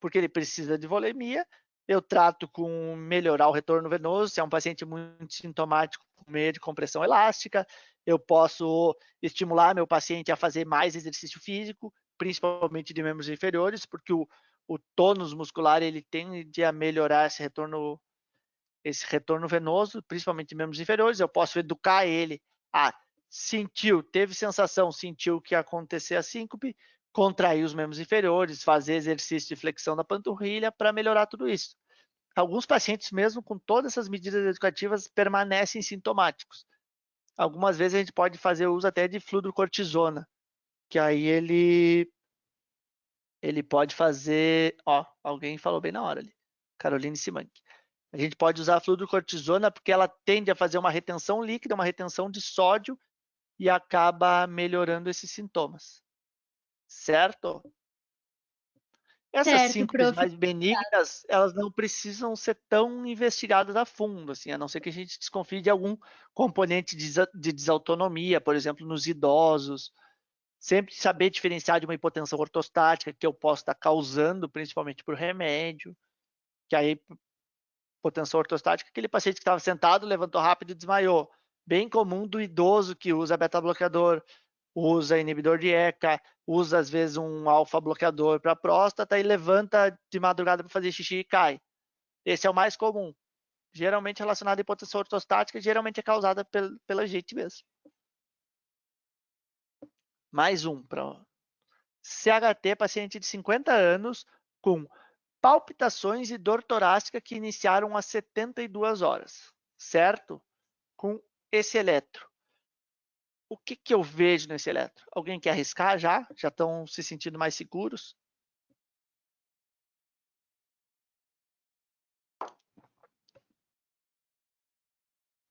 porque ele precisa de volemia. Eu trato com melhorar o retorno venoso, se é um paciente muito sintomático, com meio de compressão elástica. Eu posso estimular meu paciente a fazer mais exercício físico, principalmente de membros inferiores, porque o tônus muscular ele tende a melhorar esse retorno venoso, principalmente de membros inferiores. Eu posso educar ele a sentiu, teve sensação, sentiu que ia acontecer a síncope, contrair os membros inferiores, fazer exercício de flexão da panturrilha para melhorar tudo isso. Alguns pacientes, mesmo com todas essas medidas educativas, permanecem sintomáticos. Algumas vezes a gente pode fazer uso até de fludrocortisona, que aí ele pode fazer... Ó, alguém falou bem na hora ali. Caroline Simank. A gente pode usar a fludrocortisona porque ela tende a fazer uma retenção líquida, uma retenção de sódio e acaba melhorando esses sintomas. Certo? Essas Certo, síncopes prof. mais benignas, elas não precisam ser tão investigadas a fundo, assim, a não ser que a gente desconfie de algum componente de desautonomia, por exemplo, nos idosos. Sempre saber diferenciar de uma hipotensão ortostática que eu posso estar causando, principalmente por remédio, que aí, hipotensão ortostática, aquele paciente que estava sentado, levantou rápido e desmaiou. Bem comum do idoso que usa beta-bloqueador, usa inibidor de ECA, usa às vezes um alfa-bloqueador para a próstata e levanta de madrugada para fazer xixi e cai. Esse é o mais comum. Geralmente relacionado à hipotensão ortostática, geralmente é causada pela gente mesmo. Mais um para CHT, paciente de 50 anos com palpitações e dor torácica que iniciaram às 72 horas, certo? Com esse eletro. O que eu vejo nesse eletro? Alguém quer arriscar já? Já estão se sentindo mais seguros?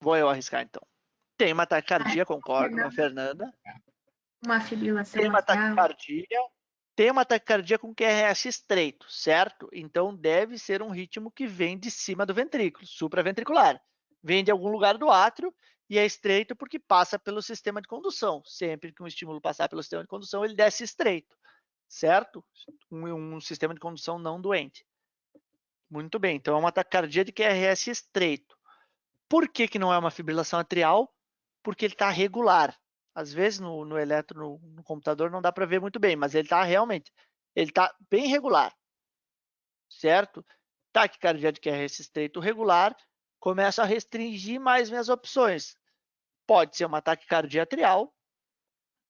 Vou eu arriscar então. Tem uma taquicardia, concordo com a Fernanda. Uma fibrilação Tem uma atrial. taquicardia. Tem uma taquicardia com QRS estreito, certo? Então deve ser um ritmo que vem de cima do ventrículo, supraventricular. Vem de algum lugar do átrio e é estreito porque passa pelo sistema de condução. Sempre que um estímulo passar pelo sistema de condução, ele desce estreito, certo? Um sistema de condução não doente. Muito bem, então é uma taquicardia de QRS estreito. Por que não é uma fibrilação atrial? Porque ele está regular. Às vezes no eletro, no computador, não dá para ver muito bem, mas ele está realmente, ele está bem regular, certo? Taquicardia de QRS estreito regular, começo a restringir mais minhas opções. Pode ser uma taquicardia atrial,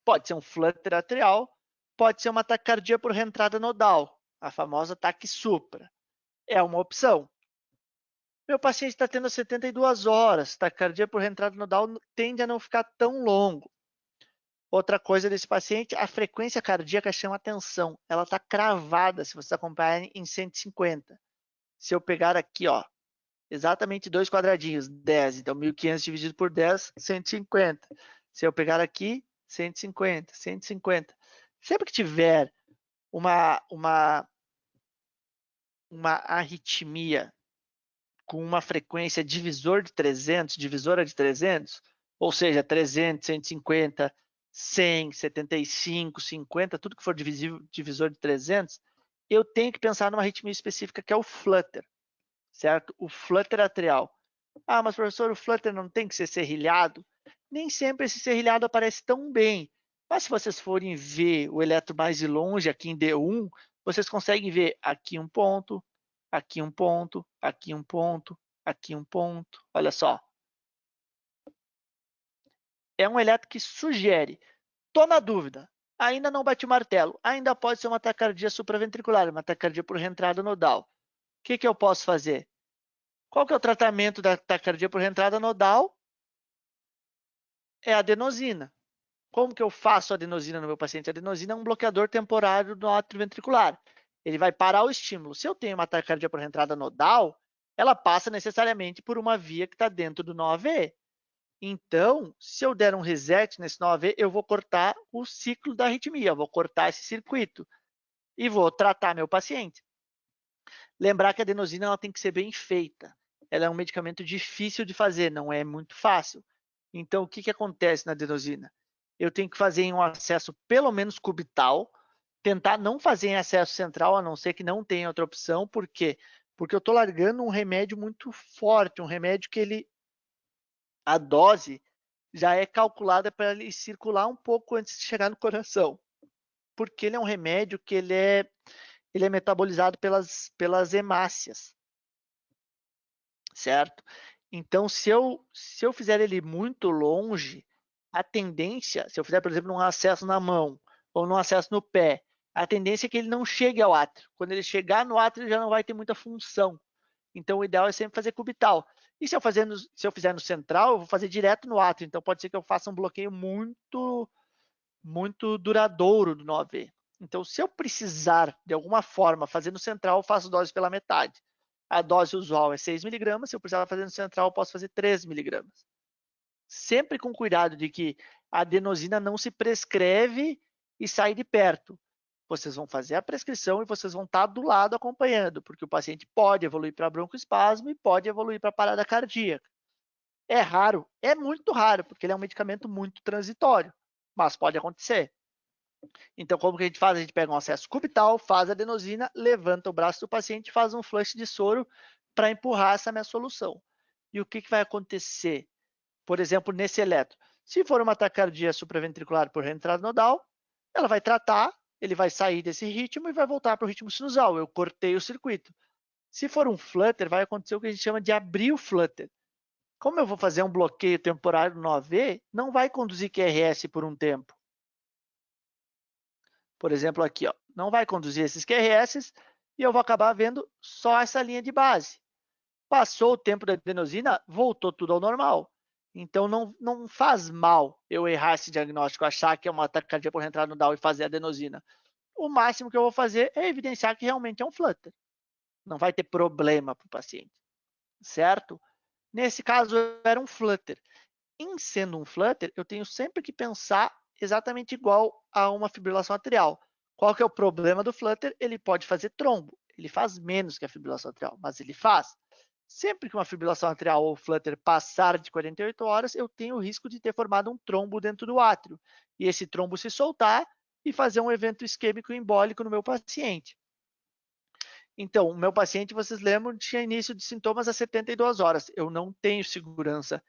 pode ser um flutter atrial, pode ser uma taquicardia por reentrada nodal, a famosa taquissupra. É uma opção. Meu paciente está tendo 72 horas, taquicardia por reentrada nodal tende a não ficar tão longo. Outra coisa desse paciente, a frequência cardíaca chama atenção. Ela está cravada, se você acompanhar, em 150. Se eu pegar aqui, ó, exatamente 2 quadradinhos, 10. Então, 1.500 dividido por 10, 150. Se eu pegar aqui, 150, 150. Sempre que tiver uma arritmia com uma frequência divisora de 300, ou seja, 300, 150, 100, 75, 50, tudo que for divisor de 300, eu tenho que pensar numa arritmia específica que é o flutter, certo? O flutter atrial. Ah, mas professor, o flutter não tem que ser serrilhado? Nem sempre esse serrilhado aparece tão bem. Mas se vocês forem ver o eletro mais de longe, aqui em D1, vocês conseguem ver aqui um ponto, aqui um ponto, aqui um ponto, aqui um ponto. Olha só. É um eletro que sugere. Estou na dúvida. Ainda não bati o martelo. Ainda pode ser uma taquicardia supraventricular, uma taquicardia por reentrada nodal. O que eu posso fazer? Qual que é o tratamento da taquicardia por reentrada nodal? É a adenosina. Como que eu faço a adenosina no meu paciente? A adenosina é um bloqueador temporário do átrio ventricular. Ele vai parar o estímulo. Se eu tenho uma taquicardia por reentrada nodal, ela passa necessariamente por uma via que está dentro do nó AV. Então, se eu der um reset nesse nó AV, eu vou cortar o ciclo da arritmia, eu vou cortar esse circuito e vou tratar meu paciente. Lembrar que a adenosina ela tem que ser bem feita. Ela é um medicamento difícil de fazer, não é muito fácil. Então, o que acontece na adenosina? Eu tenho que fazer em um acesso pelo menos cubital, tentar não fazer em acesso central, a não ser que não tenha outra opção. Por quê? Porque eu estou largando um remédio muito forte, um remédio que a dose já é calculada para ele circular um pouco antes de chegar no coração. Porque ele é um remédio que ele é metabolizado pelas hemácias, certo? Então, se eu fizer ele muito longe, a tendência, se eu fizer, por exemplo, um acesso na mão ou num acesso no pé, a tendência é que ele não chegue ao átrio. Quando ele chegar no átrio, ele já não vai ter muita função. Então, o ideal é sempre fazer cubital. E se eu fizer no central, eu vou fazer direto no átrio. Então, pode ser que eu faça um bloqueio muito duradouro do 9E. Então, se eu precisar, de alguma forma, fazer no central, eu faço dose pela metade. A dose usual é 6 mg. Se eu precisar fazer no central, eu posso fazer 3 mg. Sempre com cuidado de que a adenosina não se prescreve e sai de perto. Vocês vão fazer a prescrição e vocês vão estar do lado acompanhando, porque o paciente pode evoluir para broncoespasmo e pode evoluir para parada cardíaca. É raro, é muito raro, porque ele é um medicamento muito transitório, mas pode acontecer. Então, como que a gente faz? A gente pega um acesso cubital, faz a adenosina, levanta o braço do paciente, faz um flush de soro para empurrar essa minha solução. E o que vai acontecer? Por exemplo, nesse eletro. Se for uma taquicardia supraventricular por reentrada nodal, ela vai tratar, ele vai sair desse ritmo e vai voltar para o ritmo sinusal. Eu cortei o circuito. Se for um flutter, vai acontecer o que a gente chama de abrir o flutter. Como eu vou fazer um bloqueio temporário no AV, não vai conduzir QRS por um tempo. Por exemplo, aqui, ó, não vai conduzir esses QRS e eu vou acabar vendo só essa linha de base. Passou o tempo da adenosina, voltou tudo ao normal. Então, não faz mal eu errar esse diagnóstico, achar que é uma taquicardia por reentrada nodal e fazer adenosina. O máximo que eu vou fazer é evidenciar que realmente é um flutter. Não vai ter problema para o paciente, certo? Nesse caso, era um flutter. Em sendo um flutter, eu tenho sempre que pensar exatamente igual a uma fibrilação atrial. Qual que é o problema do flutter? Ele pode fazer trombo. Ele faz menos que a fibrilação atrial, mas ele faz. Sempre que uma fibrilação atrial ou flutter passar de 48 horas, eu tenho o risco de ter formado um trombo dentro do átrio. E esse trombo se soltar e fazer um evento isquêmico embólico no meu paciente. Então, o meu paciente, vocês lembram, tinha início de sintomas a 72 horas. Eu não tenho segurança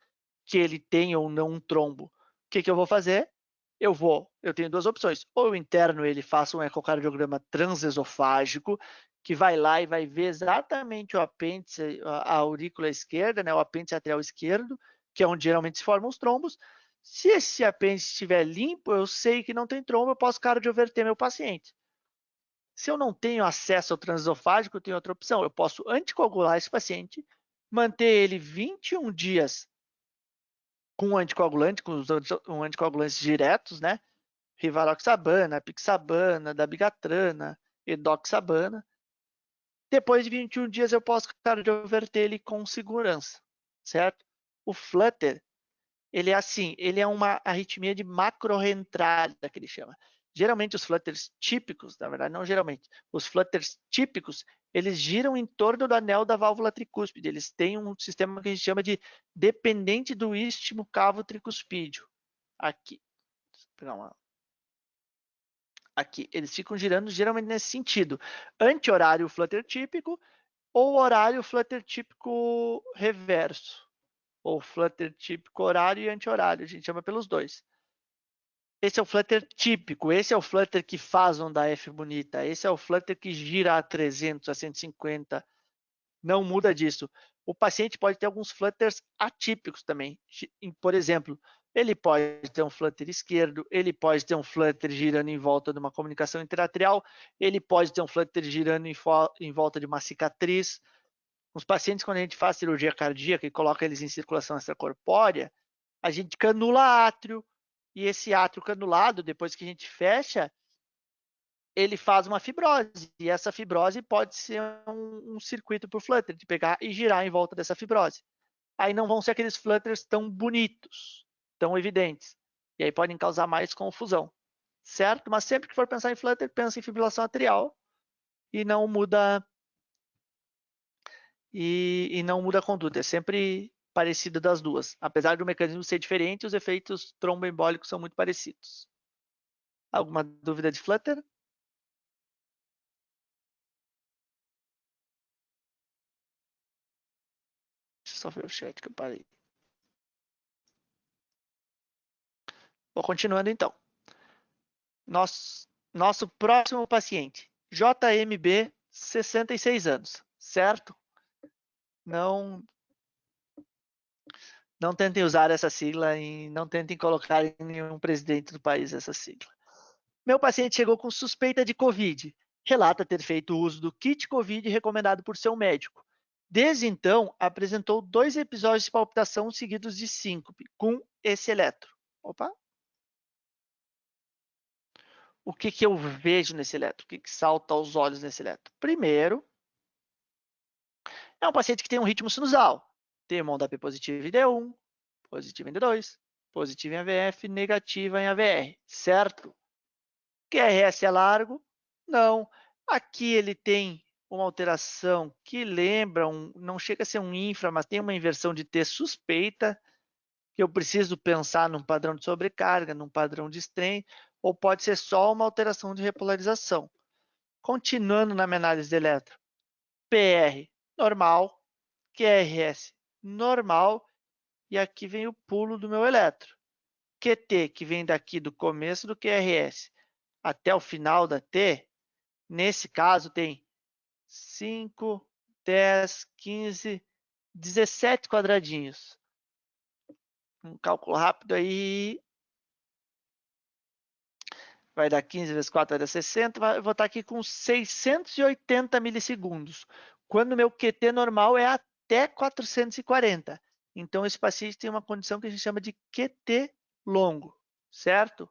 que ele tenha ou não um trombo. O que eu vou fazer? Eu tenho duas opções. Ou eu interno ele, faço um ecocardiograma transesofágico, que vai lá e vai ver exatamente o apêndice, a aurícula esquerda, né, o apêndice atrial esquerdo, que é onde geralmente se formam os trombos. Se esse apêndice estiver limpo, eu sei que não tem trombo, eu posso cardioverter meu paciente. Se eu não tenho acesso ao transesofágico, eu tenho outra opção. Eu posso anticoagular esse paciente, manter ele 21 dias com um anticoagulante, com anticoagulantes diretos, né? Rivaroxabana, Pixabana, Dabigatrana, Edoxabana. Depois de 21 dias eu posso cardioverter ele com segurança, certo? O flutter, ele é assim, ele é uma arritmia de macro-reentrada, que ele chama. Geralmente os flutters típicos, na verdade não geralmente, os flutters típicos, eles giram em torno do anel da válvula tricúspide. Eles têm um sistema que a gente chama de dependente do istmo cavo tricuspídeo. Aqui, deixa eu pegar uma... Aqui, eles ficam girando geralmente nesse sentido. Anti-horário flutter típico ou horário flutter típico reverso. Ou flutter típico horário e anti-horário, a gente chama pelos dois. Esse é o flutter típico, esse é o flutter que faz onda F bonita, esse é o flutter que gira a 300, a 150, não muda disso. O paciente pode ter alguns flutters atípicos também. Por exemplo, ele pode ter um flutter esquerdo, ele pode ter um flutter girando em volta de uma comunicação interatrial, ele pode ter um flutter girando em volta de uma cicatriz. Os pacientes, quando a gente faz cirurgia cardíaca e coloca eles em circulação extracorpórea, a gente canula átrio, e esse átrio canulado, depois que a gente fecha, ele faz uma fibrose. E essa fibrose pode ser um circuito para o flutter, de pegar e girar em volta dessa fibrose. Aí não vão ser aqueles flutters tão bonitos, tão evidentes. E aí podem causar mais confusão, certo? Mas sempre que for pensar em flutter, pensa em fibrilação atrial e não muda não muda a conduta. É sempre parecido das duas. Apesar do mecanismo ser diferente, os efeitos tromboembólicos são muito parecidos. Alguma dúvida de flutter? Deixa eu só ver o chat que eu parei. Vou continuando então. Nosso próximo paciente, JMB, 66 anos, certo? Não tentem usar essa sigla e não tentem colocar em nenhum presidente do país essa sigla. Meu paciente chegou com suspeita de COVID. Relata ter feito uso do kit COVID recomendado por seu médico. Desde então, apresentou 2 episódios de palpitação seguidos de síncope com esse eletro. Opa! O que eu vejo nesse eletro? O que salta aos olhos nesse eletro? Primeiro, é um paciente que tem um ritmo sinusal. Tem uma onda P positiva em D1, positiva em D2, positiva em AVF, negativa em AVR, certo? QRS é largo? Não. Aqui ele tem uma alteração que lembra, não chega a ser um infra, mas tem uma inversão de T suspeita, que eu preciso pensar num padrão de sobrecarga, num padrão de strain, ou pode ser só uma alteração de repolarização. Continuando na minha análise de eletro, PR normal, QRS normal, e aqui vem o pulo do meu eletro. QT, que vem daqui do começo do QRS até o final da T, nesse caso tem 5, 10, 15, 17 quadradinhos. Um cálculo rápido aí. Vai dar 15 vezes 4, vai dar 60. Eu vou estar aqui com 680 milissegundos. Quando o meu QT normal é até 440. Então, esse paciente tem uma condição que a gente chama de QT longo, certo?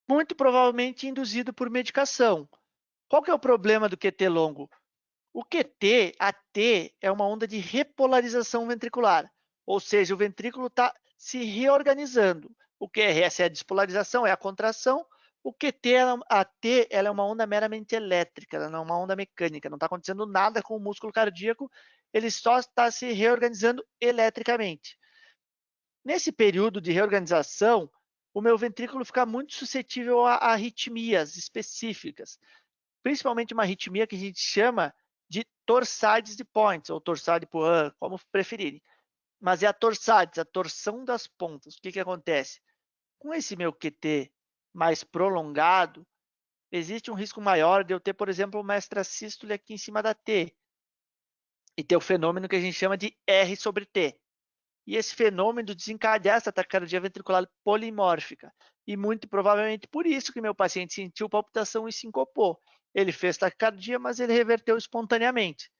Muito provavelmente induzido por medicação. Qual que é o problema do QT longo? O QT, a T, é uma onda de repolarização ventricular, ou seja, o ventrículo está se reorganizando. O QRS é a despolarização, é a contração. O QT, a T, ela é uma onda meramente elétrica, ela não é uma onda mecânica, não está acontecendo nada com o músculo cardíaco, ele só está se reorganizando eletricamente. Nesse período de reorganização, o meu ventrículo fica muito suscetível a arritmias específicas, principalmente uma arritmia que a gente chama de torsades de points, ou torsade Poin, como preferirem. Mas é a torsades, a torção das pontas. O que acontece? Com esse meu QT mais prolongado, existe um risco maior de eu ter, por exemplo, uma extrasístole aqui em cima da T, e ter o fenômeno que a gente chama de R sobre T. E esse fenômeno desencadeia essa taquicardia ventricular polimórfica. E muito provavelmente por isso que meu paciente sentiu palpitação e sincopou. Ele fez taquicardia, mas ele reverteu espontaneamente.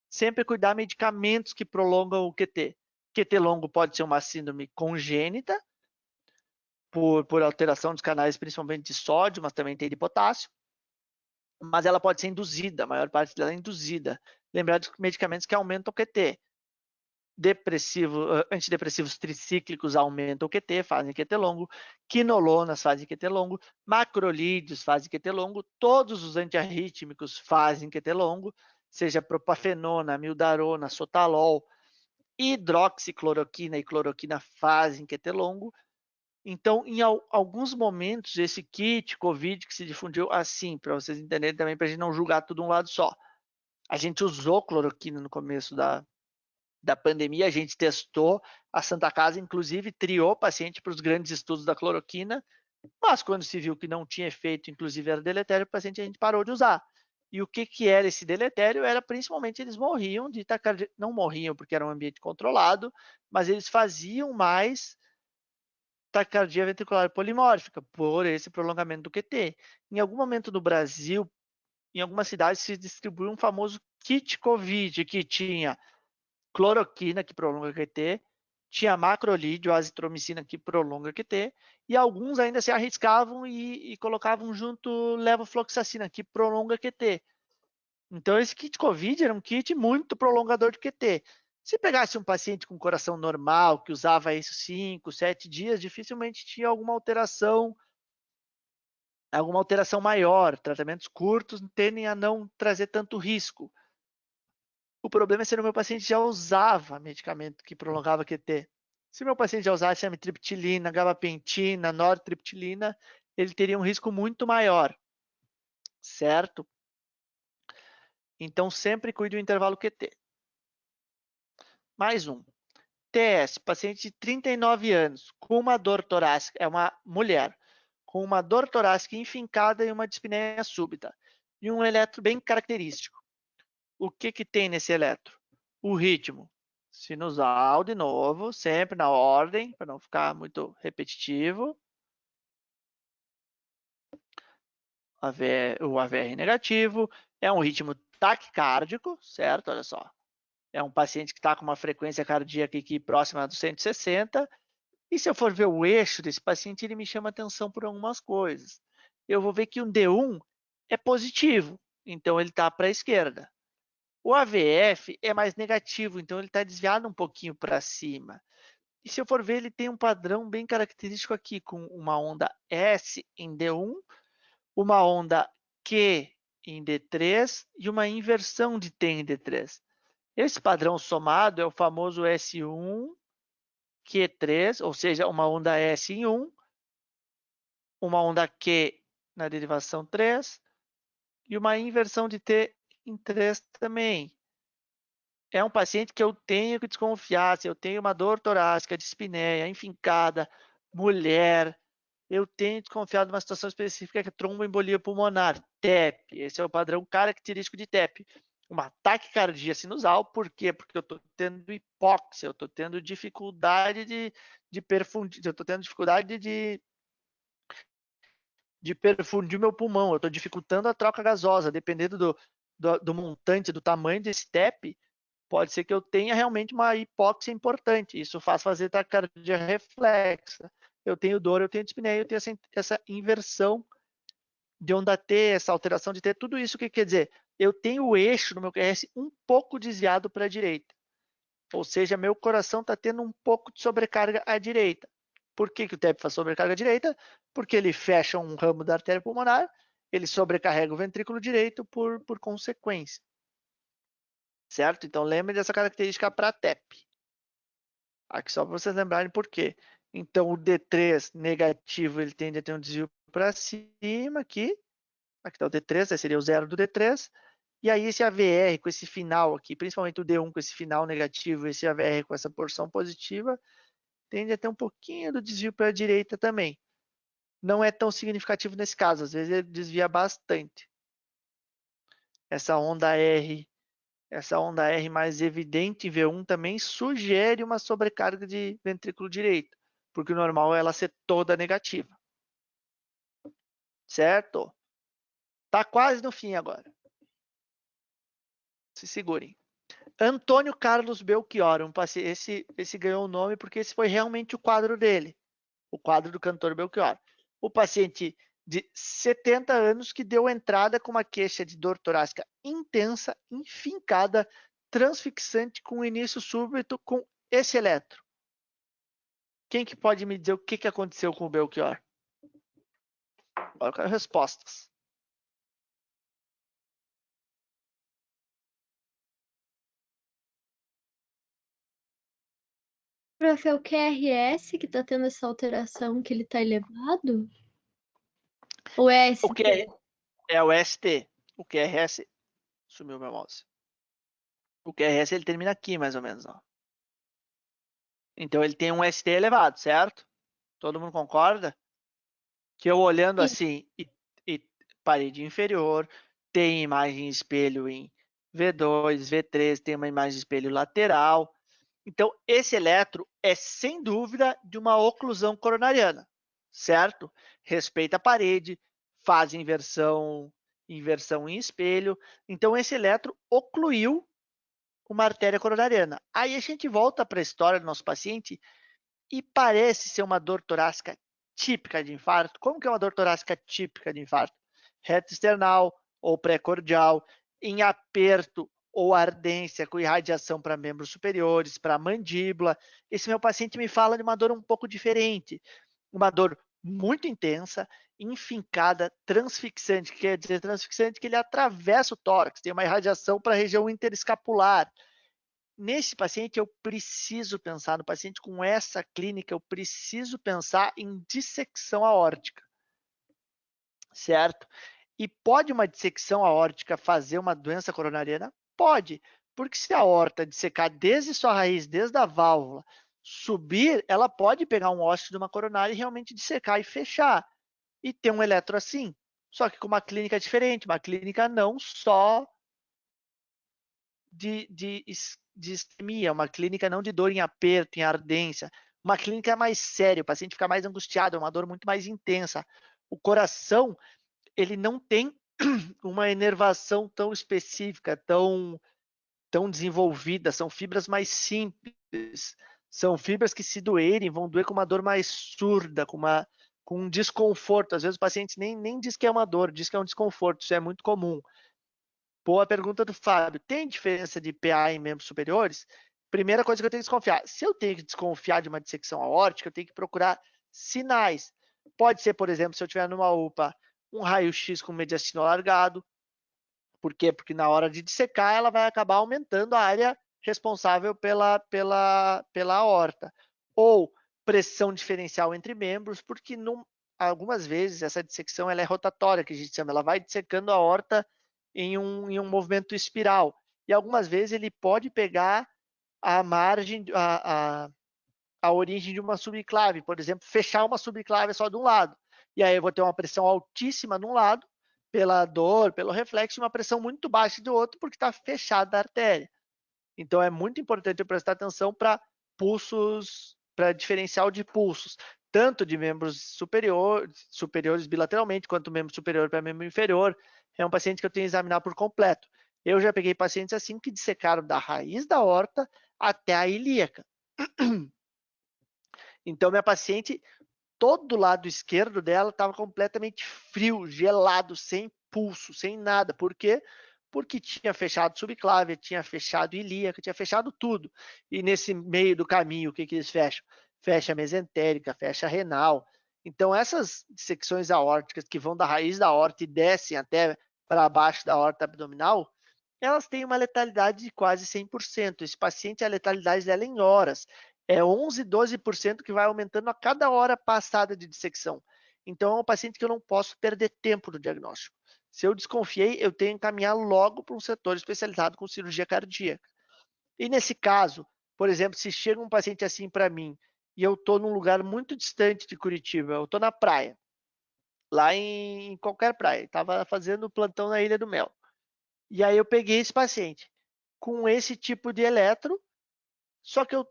Sempre cuidar medicamentos que prolongam o QT. QT longo pode ser uma síndrome congênita, por alteração dos canais, principalmente de sódio, mas também tem de potássio. Mas ela pode ser induzida, a maior parte dela é induzida. Lembrar dos medicamentos que aumentam o QT. Antidepressivos tricíclicos aumentam o QT, fazem QT longo, quinolonas fazem QT longo, macrolídeos fazem QT longo, todos os antiarrítmicos fazem QT longo, seja propafenona, mildarona, sotalol, hidroxicloroquina e cloroquina fazem QT longo. Então, em alguns momentos, esse kit COVID que se difundiu assim, para vocês entenderem também, para a gente não julgar tudo um lado só. A gente usou cloroquina no começo da pandemia, a gente testou, a Santa Casa, inclusive, triou paciente para os grandes estudos da cloroquina, mas quando se viu que não tinha efeito, inclusive era deletério, o paciente a gente parou de usar. E o que era esse deletério? Era principalmente eles morriam de taquicardia, não morriam porque era um ambiente controlado, mas eles faziam mais taquicardia ventricular polimórfica por esse prolongamento do QT. Em algum momento no Brasil, em algumas cidades se distribuiu um famoso kit COVID que tinha cloroquina, que prolonga QT, tinha macrolídeo, azitromicina, que prolonga QT, e alguns ainda se arriscavam e colocavam junto levofloxacina, que prolonga QT. Então, esse kit COVID era um kit muito prolongador de QT. Se pegasse um paciente com coração normal, que usava isso 5, 7 dias, dificilmente tinha alguma alteração maior. Tratamentos curtos tendem a não trazer tanto risco. O problema é se o meu paciente já usava medicamento que prolongava QT. Se o meu paciente já usasse amitriptilina, gabapentina, nortriptilina, ele teria um risco muito maior, certo? Então, sempre cuide do intervalo QT. Mais um. TS, paciente de 39 anos, com uma dor torácica, é uma mulher, com uma dor torácica enfincada e uma dispneia súbita, e um eletro bem característico. O que tem nesse eletro? O ritmo sinusal, de novo, sempre na ordem, para não ficar muito repetitivo. o AVR negativo, é um ritmo taquicárdico, certo? Olha só. É um paciente que está com uma frequência cardíaca aqui próxima dos 160. E se eu for ver o eixo desse paciente, ele me chama atenção por algumas coisas. Eu vou ver que um D1 é positivo, então ele está para a esquerda. O AVF é mais negativo, então ele está desviado um pouquinho para cima. E se eu for ver, ele tem um padrão bem característico aqui, com uma onda S em D1, uma onda Q em D3 e uma inversão de T em D3. Esse padrão somado é o famoso S1, Q3, ou seja, uma onda S em 1, uma onda Q na derivação 3 e uma inversão de T em 3 também. É um paciente que eu tenho que desconfiar. Se eu tenho uma dor torácica, dispneia, enfincada, mulher, eu tenho desconfiado de uma situação específica que é tromboembolia pulmonar, TEP. Esse é o padrão característico de TEP. Uma taquicardia sinusal, por quê? Porque eu estou tendo hipóxia, eu estou tendo dificuldade de perfundir, eu estou tendo dificuldade de perfundir meu pulmão, eu estou dificultando a troca gasosa, dependendo do montante, do tamanho desse TEP, pode ser que eu tenha realmente uma hipóxia importante. Isso faz fazer taquicardia reflexa. Eu tenho dor, eu tenho dispneia, eu tenho essa inversão de onda T, essa alteração de T, tudo isso, o que quer dizer? Eu tenho o eixo no meu QRS um pouco desviado para a direita. Ou seja, meu coração está tendo um pouco de sobrecarga à direita. Por que o TEP faz sobrecarga à direita? Porque ele fecha um ramo da artéria pulmonar, ele sobrecarrega o ventrículo direito por consequência. Certo? Então, lembre dessa característica para TEP. Aqui só para vocês lembrarem por quê. Então, o D3 negativo, ele tende a ter um desvio para cima aqui. Aqui está o D3, seria o zero do D3. E aí esse AVR com esse final aqui, principalmente o D1 com esse final negativo, esse AVR com essa porção positiva, tende a ter um pouquinho do desvio para a direita também. Não é tão significativo nesse caso, às vezes ele desvia bastante. Essa onda R mais evidente em V1 também sugere uma sobrecarga de ventrículo direito, porque o normal é ela ser toda negativa. Certo? Tá quase no fim agora. Se segurem. Antônio Carlos Belchior, esse ganhou o nome porque esse foi realmente o quadro dele, o quadro do cantor Belchior. O paciente de 70 anos que deu entrada com uma queixa de dor torácica intensa, enfincada, transfixante, com início súbito com esse eletro. Quem que pode me dizer o que aconteceu com o Belchior? Agora eu quero respostas. Prof, é o QRS que tá tendo essa alteração que ele tá elevado? Ou é ST? O que é o ST. O QRS sumiu meu mouse. O QRS ele termina aqui mais ou menos, ó. Então ele tem um ST elevado, certo? Todo mundo concorda? Que eu olhando assim e parede inferior, tem imagem espelho em V2, V3, tem uma imagem espelho lateral. Então, esse eletro é, sem dúvida, de uma oclusão coronariana, certo? Respeita a parede, faz inversão em espelho. Então, esse eletro ocluiu uma artéria coronariana. Aí a gente volta para a história do nosso paciente e parece ser uma dor torácica típica de infarto. Como que é uma dor torácica típica de infarto? Reto external ou pré-cordial, em aperto ou ardência com irradiação para membros superiores, para a mandíbula. Esse meu paciente me fala de uma dor um pouco diferente. Uma dor muito intensa, enfincada, transfixante, que quer dizer transfixante que ele atravessa o tórax, tem uma irradiação para a região interescapular. Nesse paciente, eu preciso pensar, no paciente com essa clínica, eu preciso pensar em dissecção aórtica, certo? E pode uma dissecção aórtica fazer uma doença coronariana? Pode, porque se a aorta dissecar desde sua raiz, desde a válvula, subir, ela pode pegar um ósseo de uma coronária e realmente dissecar e fechar. E ter um eletro assim, só que com uma clínica diferente, uma clínica não só de isquemia, uma clínica não de dor em aperto, em ardência, uma clínica mais séria, o paciente fica mais angustiado, é uma dor muito mais intensa. O coração, ele não tem uma inervação tão específica, tão desenvolvida, são fibras mais simples, são fibras que se doerem, vão doer com uma dor mais surda, com um desconforto. Às vezes o paciente nem diz que é uma dor, diz que é um desconforto, isso é muito comum. Boa pergunta do Fábio. Tem diferença de PA em membros superiores? Primeira coisa que eu tenho que desconfiar. Se eu tenho que desconfiar de uma dissecção aórtica, eu tenho que procurar sinais. Pode ser, por exemplo, se eu tiver numa UPA, um raio-x com mediastino alargado. Por quê? Porque na hora de dissecar, ela vai acabar aumentando a área responsável pela aorta. Ou pressão diferencial entre membros, porque algumas vezes essa dissecção ela é rotatória, que a gente chama, ela vai dissecando a aorta em um movimento espiral. E algumas vezes ele pode pegar a margem, a origem de uma subclave, por exemplo, fechar uma subclave só de um lado. E aí eu vou ter uma pressão altíssima de um lado, pela dor, pelo reflexo, e uma pressão muito baixa do outro, porque está fechada a artéria. Então é muito importante eu prestar atenção para pulsos, para diferencial de pulsos, tanto de membros superiores bilateralmente, quanto membro superior para membro inferior. É um paciente que eu tenho que examinar por completo. Eu já peguei pacientes assim que dissecaram da raiz da aorta até a ilíaca. Então, minha paciente, todo o lado esquerdo dela estava completamente frio, gelado, sem pulso, sem nada. Por quê? Porque tinha fechado subclávia, tinha fechado ilíaca, tinha fechado tudo. E nesse meio do caminho, o que eles fecham? Fecha a mesentérica, fecha a renal. Então, essas dissecções aórticas que vão da raiz da aorta e descem até para baixo da aorta abdominal, elas têm uma letalidade de quase 100%. Esse paciente, a letalidade dela é em horas. É 11, 12% que vai aumentando a cada hora passada de dissecção. Então, é um paciente que eu não posso perder tempo no diagnóstico. Se eu desconfiei, eu tenho que encaminhar logo para um setor especializado com cirurgia cardíaca. E nesse caso, por exemplo, se chega um paciente assim para mim e eu estou num lugar muito distante de Curitiba, eu estou na praia, lá em qualquer praia, estava fazendo plantão na Ilha do Mel. E aí eu peguei esse paciente com esse tipo de eletro, só que eu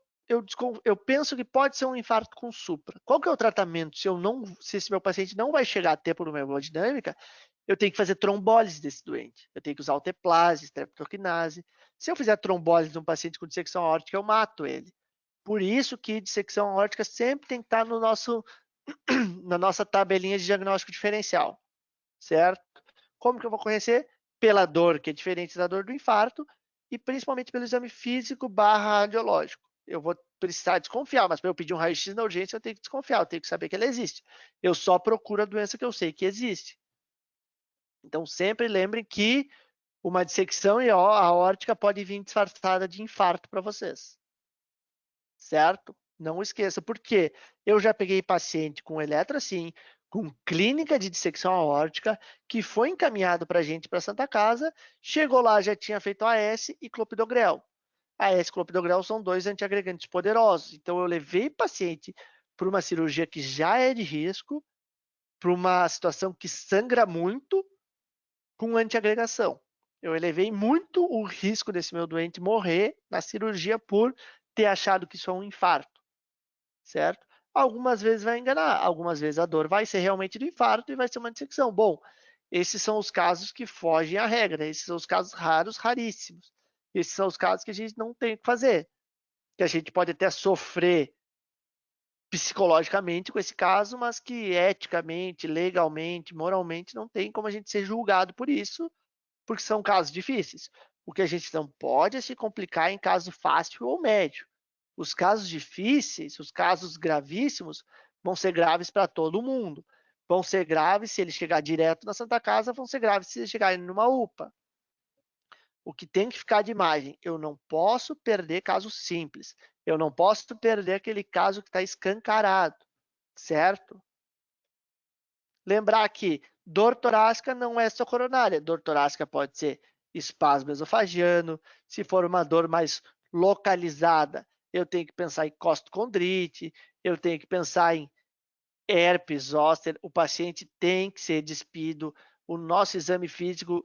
penso que pode ser um infarto com supra. Qual que é o tratamento? Se esse meu paciente não vai chegar a ter por uma hemodinâmica, eu tenho que fazer trombólise desse doente. Eu tenho que usar alteplase, streptokinase. Se eu fizer trombólise de um paciente com dissecção aórtica, eu mato ele. Por isso que dissecção aórtica sempre tem que estar na nossa tabelinha de diagnóstico diferencial, certo? Como que eu vou conhecer? Pela dor, que é diferente da dor do infarto, e principalmente pelo exame físico / radiológico. Eu vou precisar desconfiar, mas para eu pedir um raio-x na urgência, eu tenho que desconfiar, eu tenho que saber que ela existe. Eu só procuro a doença que eu sei que existe. Então, sempre lembrem que uma dissecção aórtica pode vir disfarçada de infarto para vocês. Certo? Não esqueça, porque eu já peguei paciente com eletro assim, com clínica de dissecção aórtica, que foi encaminhado para a gente para Santa Casa, chegou lá, já tinha feito AS e clopidogrel. AS e clopidogrel são dois antiagregantes poderosos. Então, eu levei paciente para uma cirurgia que já é de risco, para uma situação que sangra muito, com antiagregação. Eu elevei muito o risco desse meu doente morrer na cirurgia por ter achado que isso é um infarto, certo? Algumas vezes vai enganar, algumas vezes a dor vai ser realmente do infarto e vai ser uma dissecção. Bom, esses são os casos que fogem à regra, esses são os casos raros, raríssimos. Esses são os casos que a gente não tem o que fazer, que a gente pode até sofrer psicologicamente com esse caso, mas que eticamente, legalmente, moralmente, não tem como a gente ser julgado por isso, porque são casos difíceis. O que a gente não pode é se complicar em caso fácil ou médio. Os casos difíceis, os casos gravíssimos, vão ser graves para todo mundo. Vão ser graves se ele chegar direto na Santa Casa, vão ser graves se ele chegar numa UPA. O que tem que ficar de imagem, eu não posso perder caso simples. Eu não posso perder aquele caso que está escancarado, certo? Lembrar que dor torácica não é só coronária. Dor torácica pode ser espasmo esofagiano. Se for uma dor mais localizada, eu tenho que pensar em costocondrite, eu tenho que pensar em herpes zoster. O paciente tem que ser despido. O nosso exame físico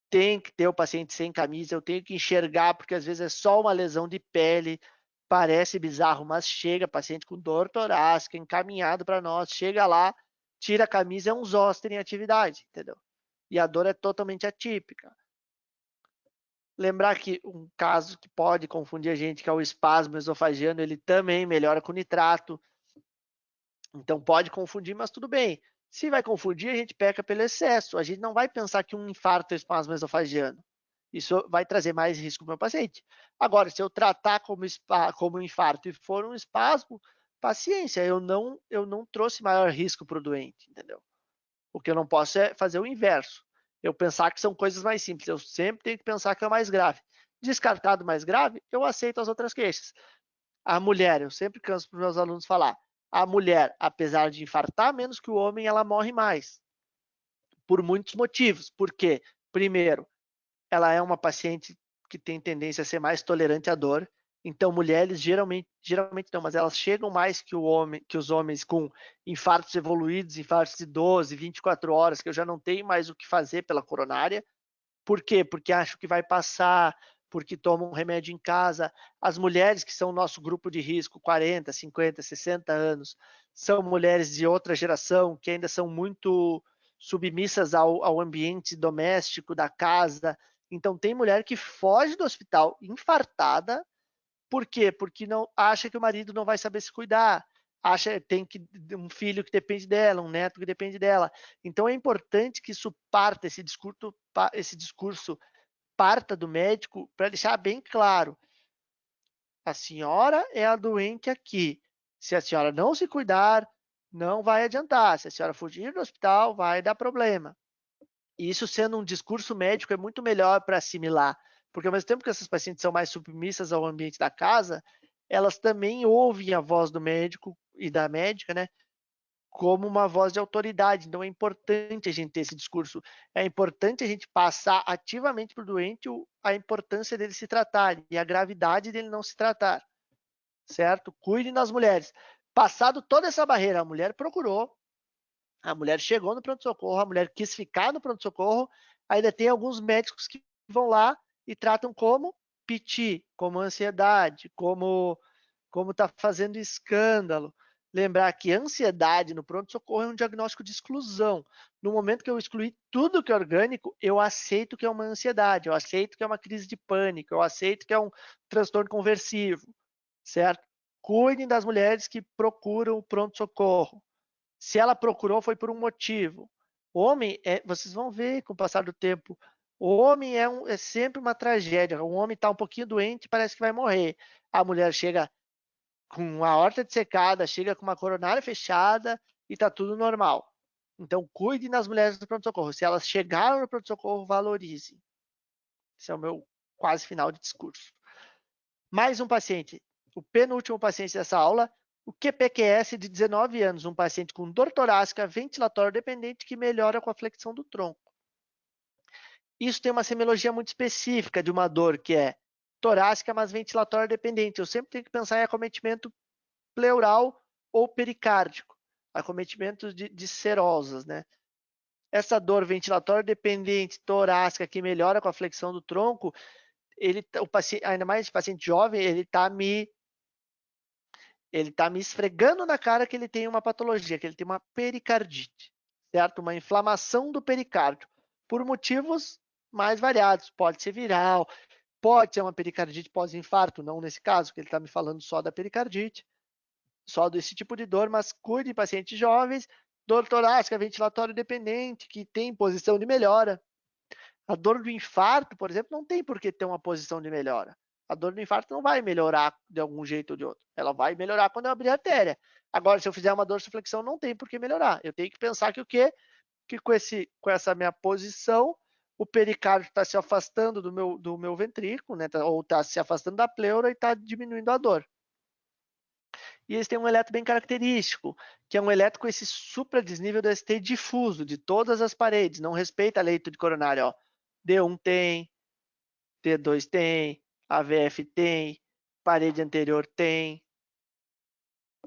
tem que ter o paciente sem camisa. Eu tenho que enxergar, porque às vezes é só uma lesão de pele. Parece bizarro, mas chega paciente com dor torácica, encaminhado para nós, chega lá, tira a camisa, é um zoster em atividade, entendeu? E a dor é totalmente atípica. Lembrar que um caso que pode confundir a gente, que é o espasmo esofagiano, ele também melhora com nitrato. Então pode confundir, mas tudo bem. Se vai confundir, a gente peca pelo excesso. A gente não vai pensar que um infarto é espasmo esofagiano. Isso vai trazer mais risco para o meu paciente. Agora, se eu tratar como infarto e for um espasmo, paciência, eu não trouxe maior risco para o doente, entendeu? O que eu não posso é fazer o inverso. Eu pensar que são coisas mais simples. Eu sempre tenho que pensar que é o mais grave. Descartado mais grave, eu aceito as outras queixas. A mulher, eu sempre canso para os meus alunos falar, a mulher, apesar de infartar menos que o homem, ela morre mais. Por muitos motivos. Por quê? Primeiro, ela é uma paciente que tem tendência a ser mais tolerante à dor. Então, mulheres geralmente não, mas elas chegam mais que os homens com infartos evoluídos, infartos de 12, 24 horas, que eu já não tenho mais o que fazer pela coronária. Por quê? Porque acho que vai passar, porque tomam um remédio em casa. As mulheres que são o nosso grupo de risco, 40, 50, 60 anos, são mulheres de outra geração, que ainda são muito submissas ao ambiente doméstico da casa. Então, tem mulher que foge do hospital infartada. Por quê? Porque não acha que o marido não vai saber se cuidar, acha que tem um filho que depende dela, um neto que depende dela. Então é importante que isso parta, esse discurso parta do médico para deixar bem claro: a senhora é a doente aqui. Se a senhora não se cuidar, não vai adiantar. Se a senhora fugir do hospital, vai dar problema. E isso, sendo um discurso médico, é muito melhor para assimilar, porque ao mesmo tempo que essas pacientes são mais submissas ao ambiente da casa, elas também ouvem a voz do médico e da médica, né, como uma voz de autoridade. Então é importante a gente ter esse discurso, é importante a gente passar ativamente para o doente a importância dele se tratar e a gravidade dele não se tratar, certo? Cuidem das mulheres. Passado toda essa barreira, a mulher procurou, a mulher chegou no pronto-socorro, a mulher quis ficar no pronto-socorro, ainda tem alguns médicos que vão lá e tratam como piti, como ansiedade, como tá fazendo escândalo. Lembrar que ansiedade no pronto-socorro é um diagnóstico de exclusão. No momento que eu excluir tudo que é orgânico, eu aceito que é uma ansiedade, eu aceito que é uma crise de pânico, eu aceito que é um transtorno conversivo, certo? Cuidem das mulheres que procuram o pronto-socorro. Se ela procurou, foi por um motivo. Homem, vocês vão ver com o passar do tempo, o homem é sempre uma tragédia. O homem está um pouquinho doente, parece que vai morrer. A mulher chega com a aorta dissecada, chega com uma coronária fechada e está tudo normal. Então, cuidem das mulheres do pronto-socorro. Se elas chegaram no pronto-socorro, valorizem. Esse é o meu quase final de discurso. Mais um paciente. O penúltimo paciente dessa aula, o QPQS de 19 anos, um paciente com dor torácica ventilatório dependente que melhora com a flexão do tronco. Isso tem uma semiologia muito específica de uma dor que é torácica, mas ventilatório dependente. Eu sempre tenho que pensar em acometimento pleural ou pericárdico, acometimento de serosas, né? Essa dor ventilatório dependente torácica que melhora com a flexão do tronco, o paciente, ainda mais paciente jovem, ele está me esfregando na cara que ele tem uma patologia, que ele tem uma pericardite, certo? Uma inflamação do pericárdio, por motivos mais variados. Pode ser viral, pode ser uma pericardite pós-infarto, não nesse caso, que ele está me falando só da pericardite, só desse tipo de dor, mas cuide de pacientes jovens, dor torácica, ventilatório dependente, que tem posição de melhora. A dor do infarto, por exemplo, não tem por que ter uma posição de melhora. A dor do infarto não vai melhorar de algum jeito ou de outro. Ela vai melhorar quando eu abrir a artéria. Agora, se eu fizer uma dorsiflexão, não tem por que melhorar. Eu tenho que pensar que o quê? Que com essa minha posição, o pericárdio está se afastando do meu ventrículo, né? Ou está se afastando da pleura e está diminuindo a dor. E eles têm um eletro bem característico, que é um eletro com esse supradesnível do ST difuso, de todas as paredes, não respeita a leito de coronária, ó. D1 tem, D2 tem, AVF tem, parede anterior tem.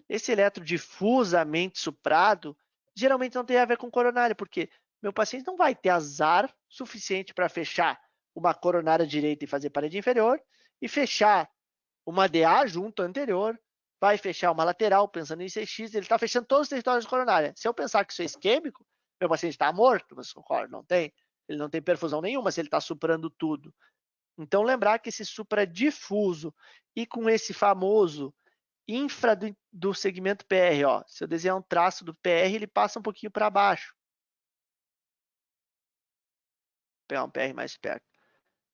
Esse eletro difusamente suprado geralmente não tem a ver com coronária, porque meu paciente não vai ter azar suficiente para fechar uma coronária direita e fazer parede inferior, e fechar uma DA junto anterior, vai fechar uma lateral, pensando em ICX, ele está fechando todos os territórios coronários. Se eu pensar que isso é isquêmico, meu paciente está morto, você concorda? Não tem. Ele não tem perfusão nenhuma se ele está suprando tudo. Então, lembrar que esse supradifuso e com esse famoso infra do segmento PR, ó, se eu desenhar um traço do PR, ele passa um pouquinho para baixo. Vou pegar um PR mais perto.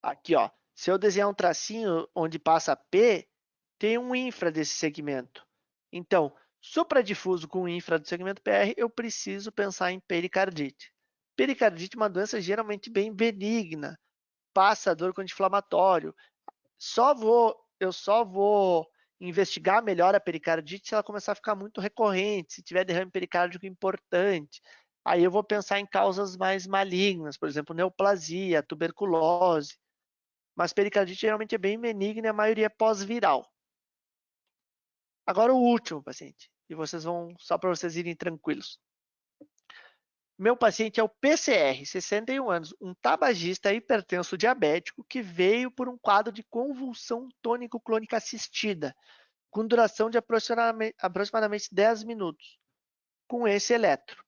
Aqui, ó, se eu desenhar um tracinho onde passa P, tem um infra desse segmento. Então, supradifuso com infra do segmento PR, eu preciso pensar em pericardite. Pericardite é uma doença geralmente bem benigna, passa dor com anti-inflamatório. Eu só vou investigar melhor a pericardite se ela começar a ficar muito recorrente, se tiver derrame pericárdico importante. Aí eu vou pensar em causas mais malignas, por exemplo, neoplasia, tuberculose. Mas pericardite geralmente é bem benigna e a maioria é pós-viral. Agora o último paciente, e vocês vão, só para vocês irem tranquilos. Meu paciente é o PCR, 61 anos, um tabagista hipertenso diabético que veio por um quadro de convulsão tônico-clônica assistida, com duração de aproximadamente 10 minutos, com esse eletro.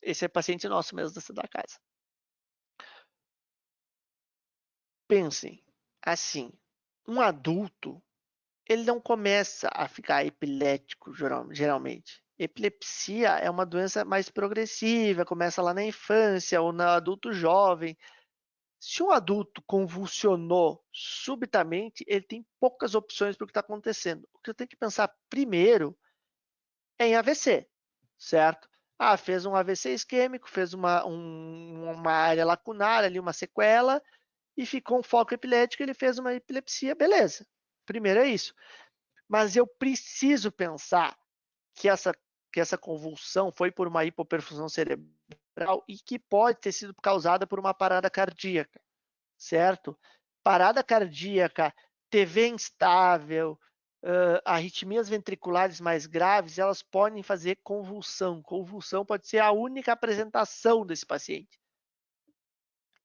Esse é paciente nosso mesmo da casa. Pensem assim, um adulto, ele não começa a ficar epilético geralmente. Epilepsia é uma doença mais progressiva, começa lá na infância ou no adulto jovem. Se um adulto convulsionou subitamente, ele tem poucas opções para o que está acontecendo. O que eu tenho que pensar primeiro é em AVC, certo? Ah, fez um AVC isquêmico, fez uma área lacunar ali, uma sequela, e ficou um foco epilético, ele fez uma epilepsia, beleza. Primeiro é isso. Mas eu preciso pensar que essa convulsão foi por uma hipoperfusão cerebral e que pode ter sido causada por uma parada cardíaca, certo? Parada cardíaca, TV instável, arritmias ventriculares mais graves, elas podem fazer convulsão. Convulsão pode ser a única apresentação desse paciente.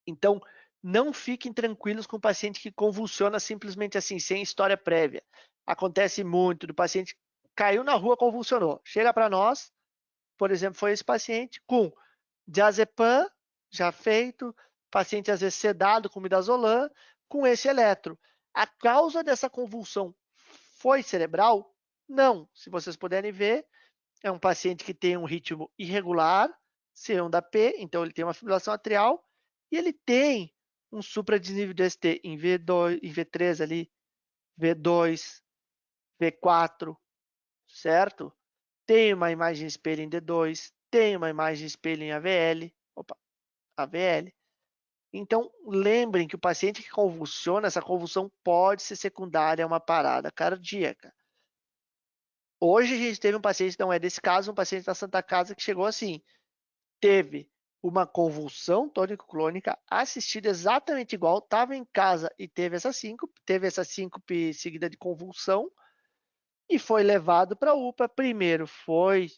Então, não fiquem tranquilos com o paciente que convulsiona simplesmente assim, sem história prévia. Acontece muito do paciente caiu na rua, convulsionou. Chega para nós, por exemplo, foi esse paciente com diazepam, já feito, paciente às vezes sedado com midazolam, com esse eletro. A causa dessa convulsão foi cerebral? Não. Se vocês puderem ver, é um paciente que tem um ritmo irregular, C1 da P, então ele tem uma fibrilação atrial, e ele tem um supradesnível de ST em V2, em V3 ali, V2, V4, certo? Tem uma imagem espelho em D2, tem uma imagem espelho em AVL. AVL. Então, lembrem que o paciente que convulsiona, essa convulsão pode ser secundária a uma parada cardíaca. Hoje a gente teve um paciente, não é desse caso, um paciente da Santa Casa que chegou assim, teve uma convulsão tônico-clônica assistida exatamente igual, estava em casa e teve essa síncope seguida de convulsão, e foi levado para a UPA. Primeiro foi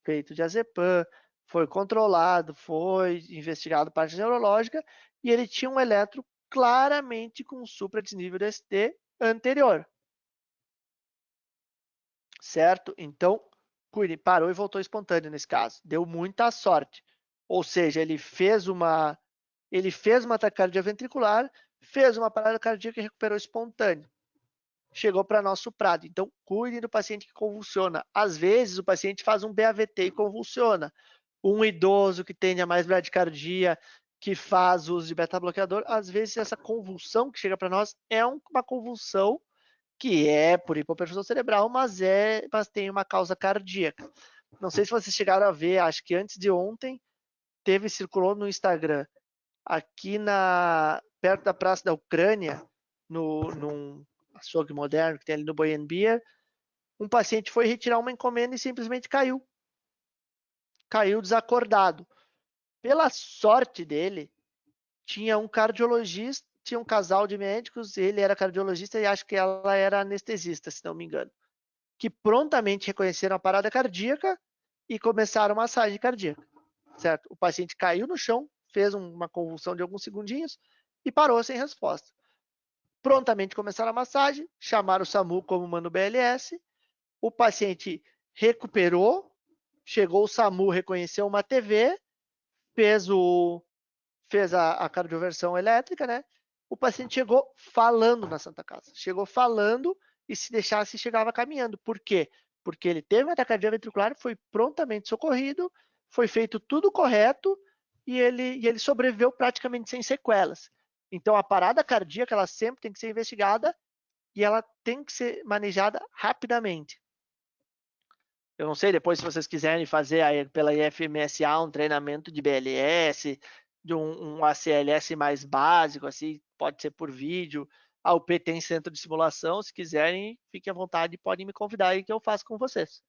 feito diazepam, foi controlado, foi investigado parte neurológica e ele tinha um eletro claramente com supradesnível de ST anterior. Certo? Então, cuide, parou e voltou espontâneo nesse caso. Deu muita sorte. Ou seja, ele fez uma taquicardia ventricular, fez uma parada cardíaca e recuperou espontâneo. Chegou para nós suprado. Então, cuidem do paciente que convulsiona. Às vezes, o paciente faz um BAVT e convulsiona. Um idoso que tenha mais bradicardia, que faz uso de beta-bloqueador, às vezes essa convulsão que chega para nós é uma convulsão que é por hipoperfusão cerebral, mas tem uma causa cardíaca. Não sei se vocês chegaram a ver, acho que antes de ontem, circulou no Instagram, aqui perto da Praça da Ucrânia, num açougue moderno que tem ali no Boienbier, um paciente foi retirar uma encomenda e simplesmente caiu. Caiu desacordado. Pela sorte dele, tinha um cardiologista, tinha um casal de médicos, ele era cardiologista e acho que ela era anestesista, se não me engano, que prontamente reconheceram a parada cardíaca e começaram a massagem cardíaca, certo? O paciente caiu no chão, fez uma convulsão de alguns segundinhos e parou sem resposta. Prontamente começaram a massagem, chamaram o SAMU como manda o BLS, o paciente recuperou, chegou o SAMU, reconheceu uma TV, fez a cardioversão elétrica, né? O paciente chegou falando na Santa Casa. Chegou falando e se deixasse, chegava caminhando. Por quê? Porque ele teve uma taquicardia ventricular, foi prontamente socorrido, foi feito tudo correto e ele sobreviveu praticamente sem sequelas. Então, a parada cardíaca, ela sempre tem que ser investigada e ela tem que ser manejada rapidamente. Eu não sei, depois, se vocês quiserem fazer aí pela IFMSA um treinamento de BLS, de um ACLS mais básico, assim, pode ser por vídeo. A UP tem centro de simulação, se quiserem, fiquem à vontade, podem me convidar aí que eu faço com vocês.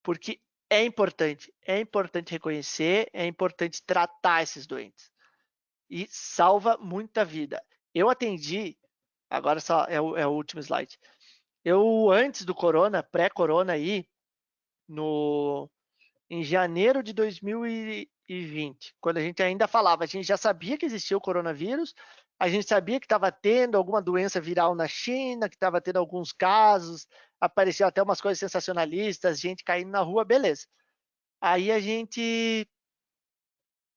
Porque é importante reconhecer, é importante tratar esses doentes. E salva muita vida. Eu atendi, agora só é o último slide. Eu, antes do corona, pré-corona aí, em janeiro de 2020, quando a gente ainda falava, a gente já sabia que existia o coronavírus, a gente sabia que estava tendo alguma doença viral na China, que estava tendo alguns casos, apareceu até umas coisas sensacionalistas, gente caindo na rua, beleza. Aí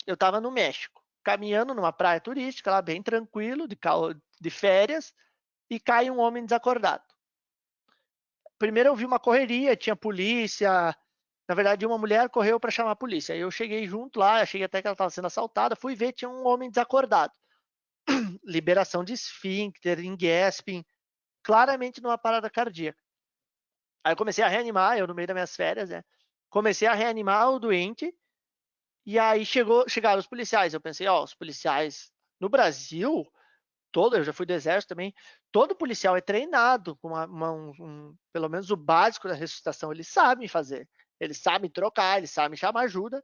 eu estava no México, caminhando numa praia turística, lá bem tranquilo, de férias, e cai um homem desacordado. Primeiro eu vi uma correria, tinha polícia. Na verdade, uma mulher correu para chamar a polícia. Eu cheguei junto lá, achei até que ela estava sendo assaltada. Fui ver, tinha um homem desacordado. Liberação de esfíncter, engasping, claramente numa parada cardíaca. Aí eu comecei a reanimar, eu no meio das minhas férias, né? Comecei a reanimar o doente. E aí chegaram os policiais. Eu pensei, os policiais no Brasil, eu já fui do exército também, todo policial é treinado com pelo menos o básico da ressuscitação, eles sabem fazer, eles sabem trocar, eles sabem chamar ajuda.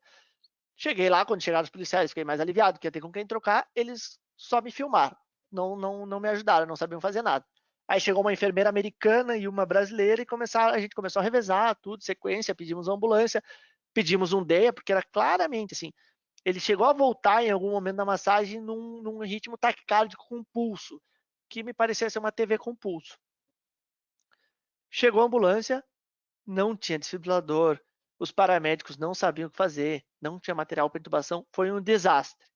Cheguei lá, quando chegaram os policiais, fiquei mais aliviado, que ia ter com quem trocar, eles só me filmaram, não me ajudaram, não sabiam fazer nada. Aí chegou uma enfermeira americana e uma brasileira e a gente começou a revezar tudo, sequência, pedimos uma ambulância, pedimos um DEA, porque era claramente assim, ele chegou a voltar em algum momento da massagem num ritmo taquicárdico com pulso, que me parecia ser uma TV com pulso. Chegou a ambulância, não tinha desfibrilador, os paramédicos não sabiam o que fazer, não tinha material para intubação, foi um desastre.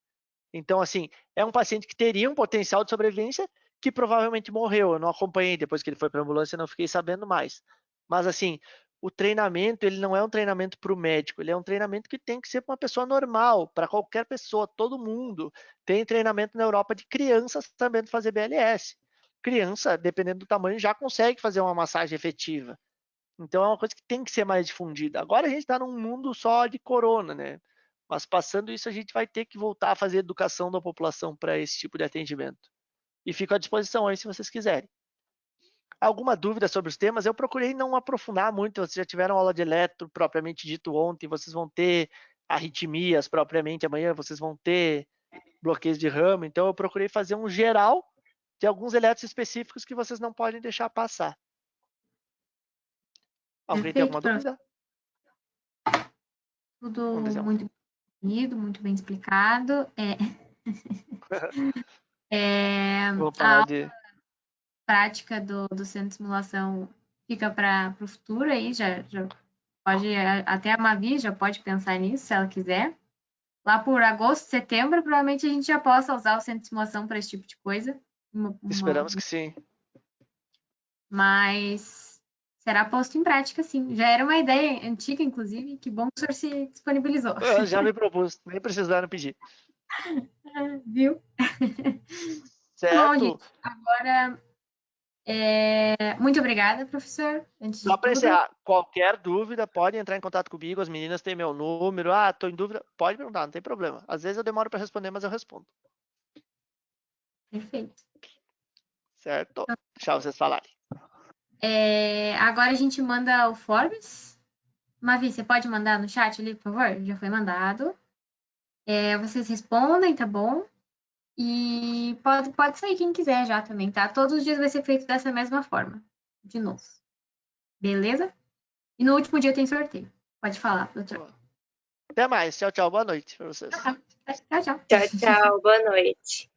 Então, assim, é um paciente que teria um potencial de sobrevivência que provavelmente morreu. Eu não acompanhei depois que ele foi para a ambulância, não fiquei sabendo mais. Mas, assim, o treinamento, ele não é um treinamento para o médico, ele é um treinamento que tem que ser para uma pessoa normal, para qualquer pessoa, todo mundo. Tem treinamento na Europa de crianças sabendo fazer BLS. Criança, dependendo do tamanho, já consegue fazer uma massagem efetiva. Então é uma coisa que tem que ser mais difundida. Agora a gente está num mundo só de corona, né? Mas passando isso, a gente vai ter que voltar a fazer educação da população para esse tipo de atendimento. E fico à disposição aí se vocês quiserem. Alguma dúvida sobre os temas? Eu procurei não aprofundar muito. Vocês já tiveram aula de eletro propriamente dito ontem, vocês vão ter arritmias propriamente amanhã, vocês vão ter bloqueios de ramo. Então eu procurei fazer um geral de alguns eletros específicos que vocês não podem deixar passar. Alguém tem alguma dúvida? Tudo muito definido, muito bem explicado. Vou falar de prática do centro de simulação fica para o futuro aí, já pode, até a Mavi já pode pensar nisso, se ela quiser. Lá por agosto, setembro, provavelmente a gente já possa usar o centro de simulação para esse tipo de coisa. Esperamos que sim. Mas será posto em prática, sim. Já era uma ideia antiga, inclusive, que bom que o senhor se disponibilizou. Eu já me propus, nem precisaram pedir. Viu? Certo. Bom, gente, agora, muito obrigada, professor. Só para encerrar, qualquer dúvida, pode entrar em contato comigo, as meninas têm meu número. Estou em dúvida, pode perguntar, não tem problema. Às vezes eu demoro para responder, mas eu respondo. Perfeito. Certo? Deixa vocês falarem. Agora a gente manda o Forbes. Mavi, você pode mandar no chat ali, por favor? Já foi mandado. Vocês respondem, tá bom? E pode sair quem quiser já também, tá? Todos os dias vai ser feito dessa mesma forma. De novo. Beleza? E no último dia tem sorteio. Pode falar, doutor. Até mais. Tchau, tchau. Boa noite para vocês. Tchau, tchau. Tchau, tchau. Boa noite.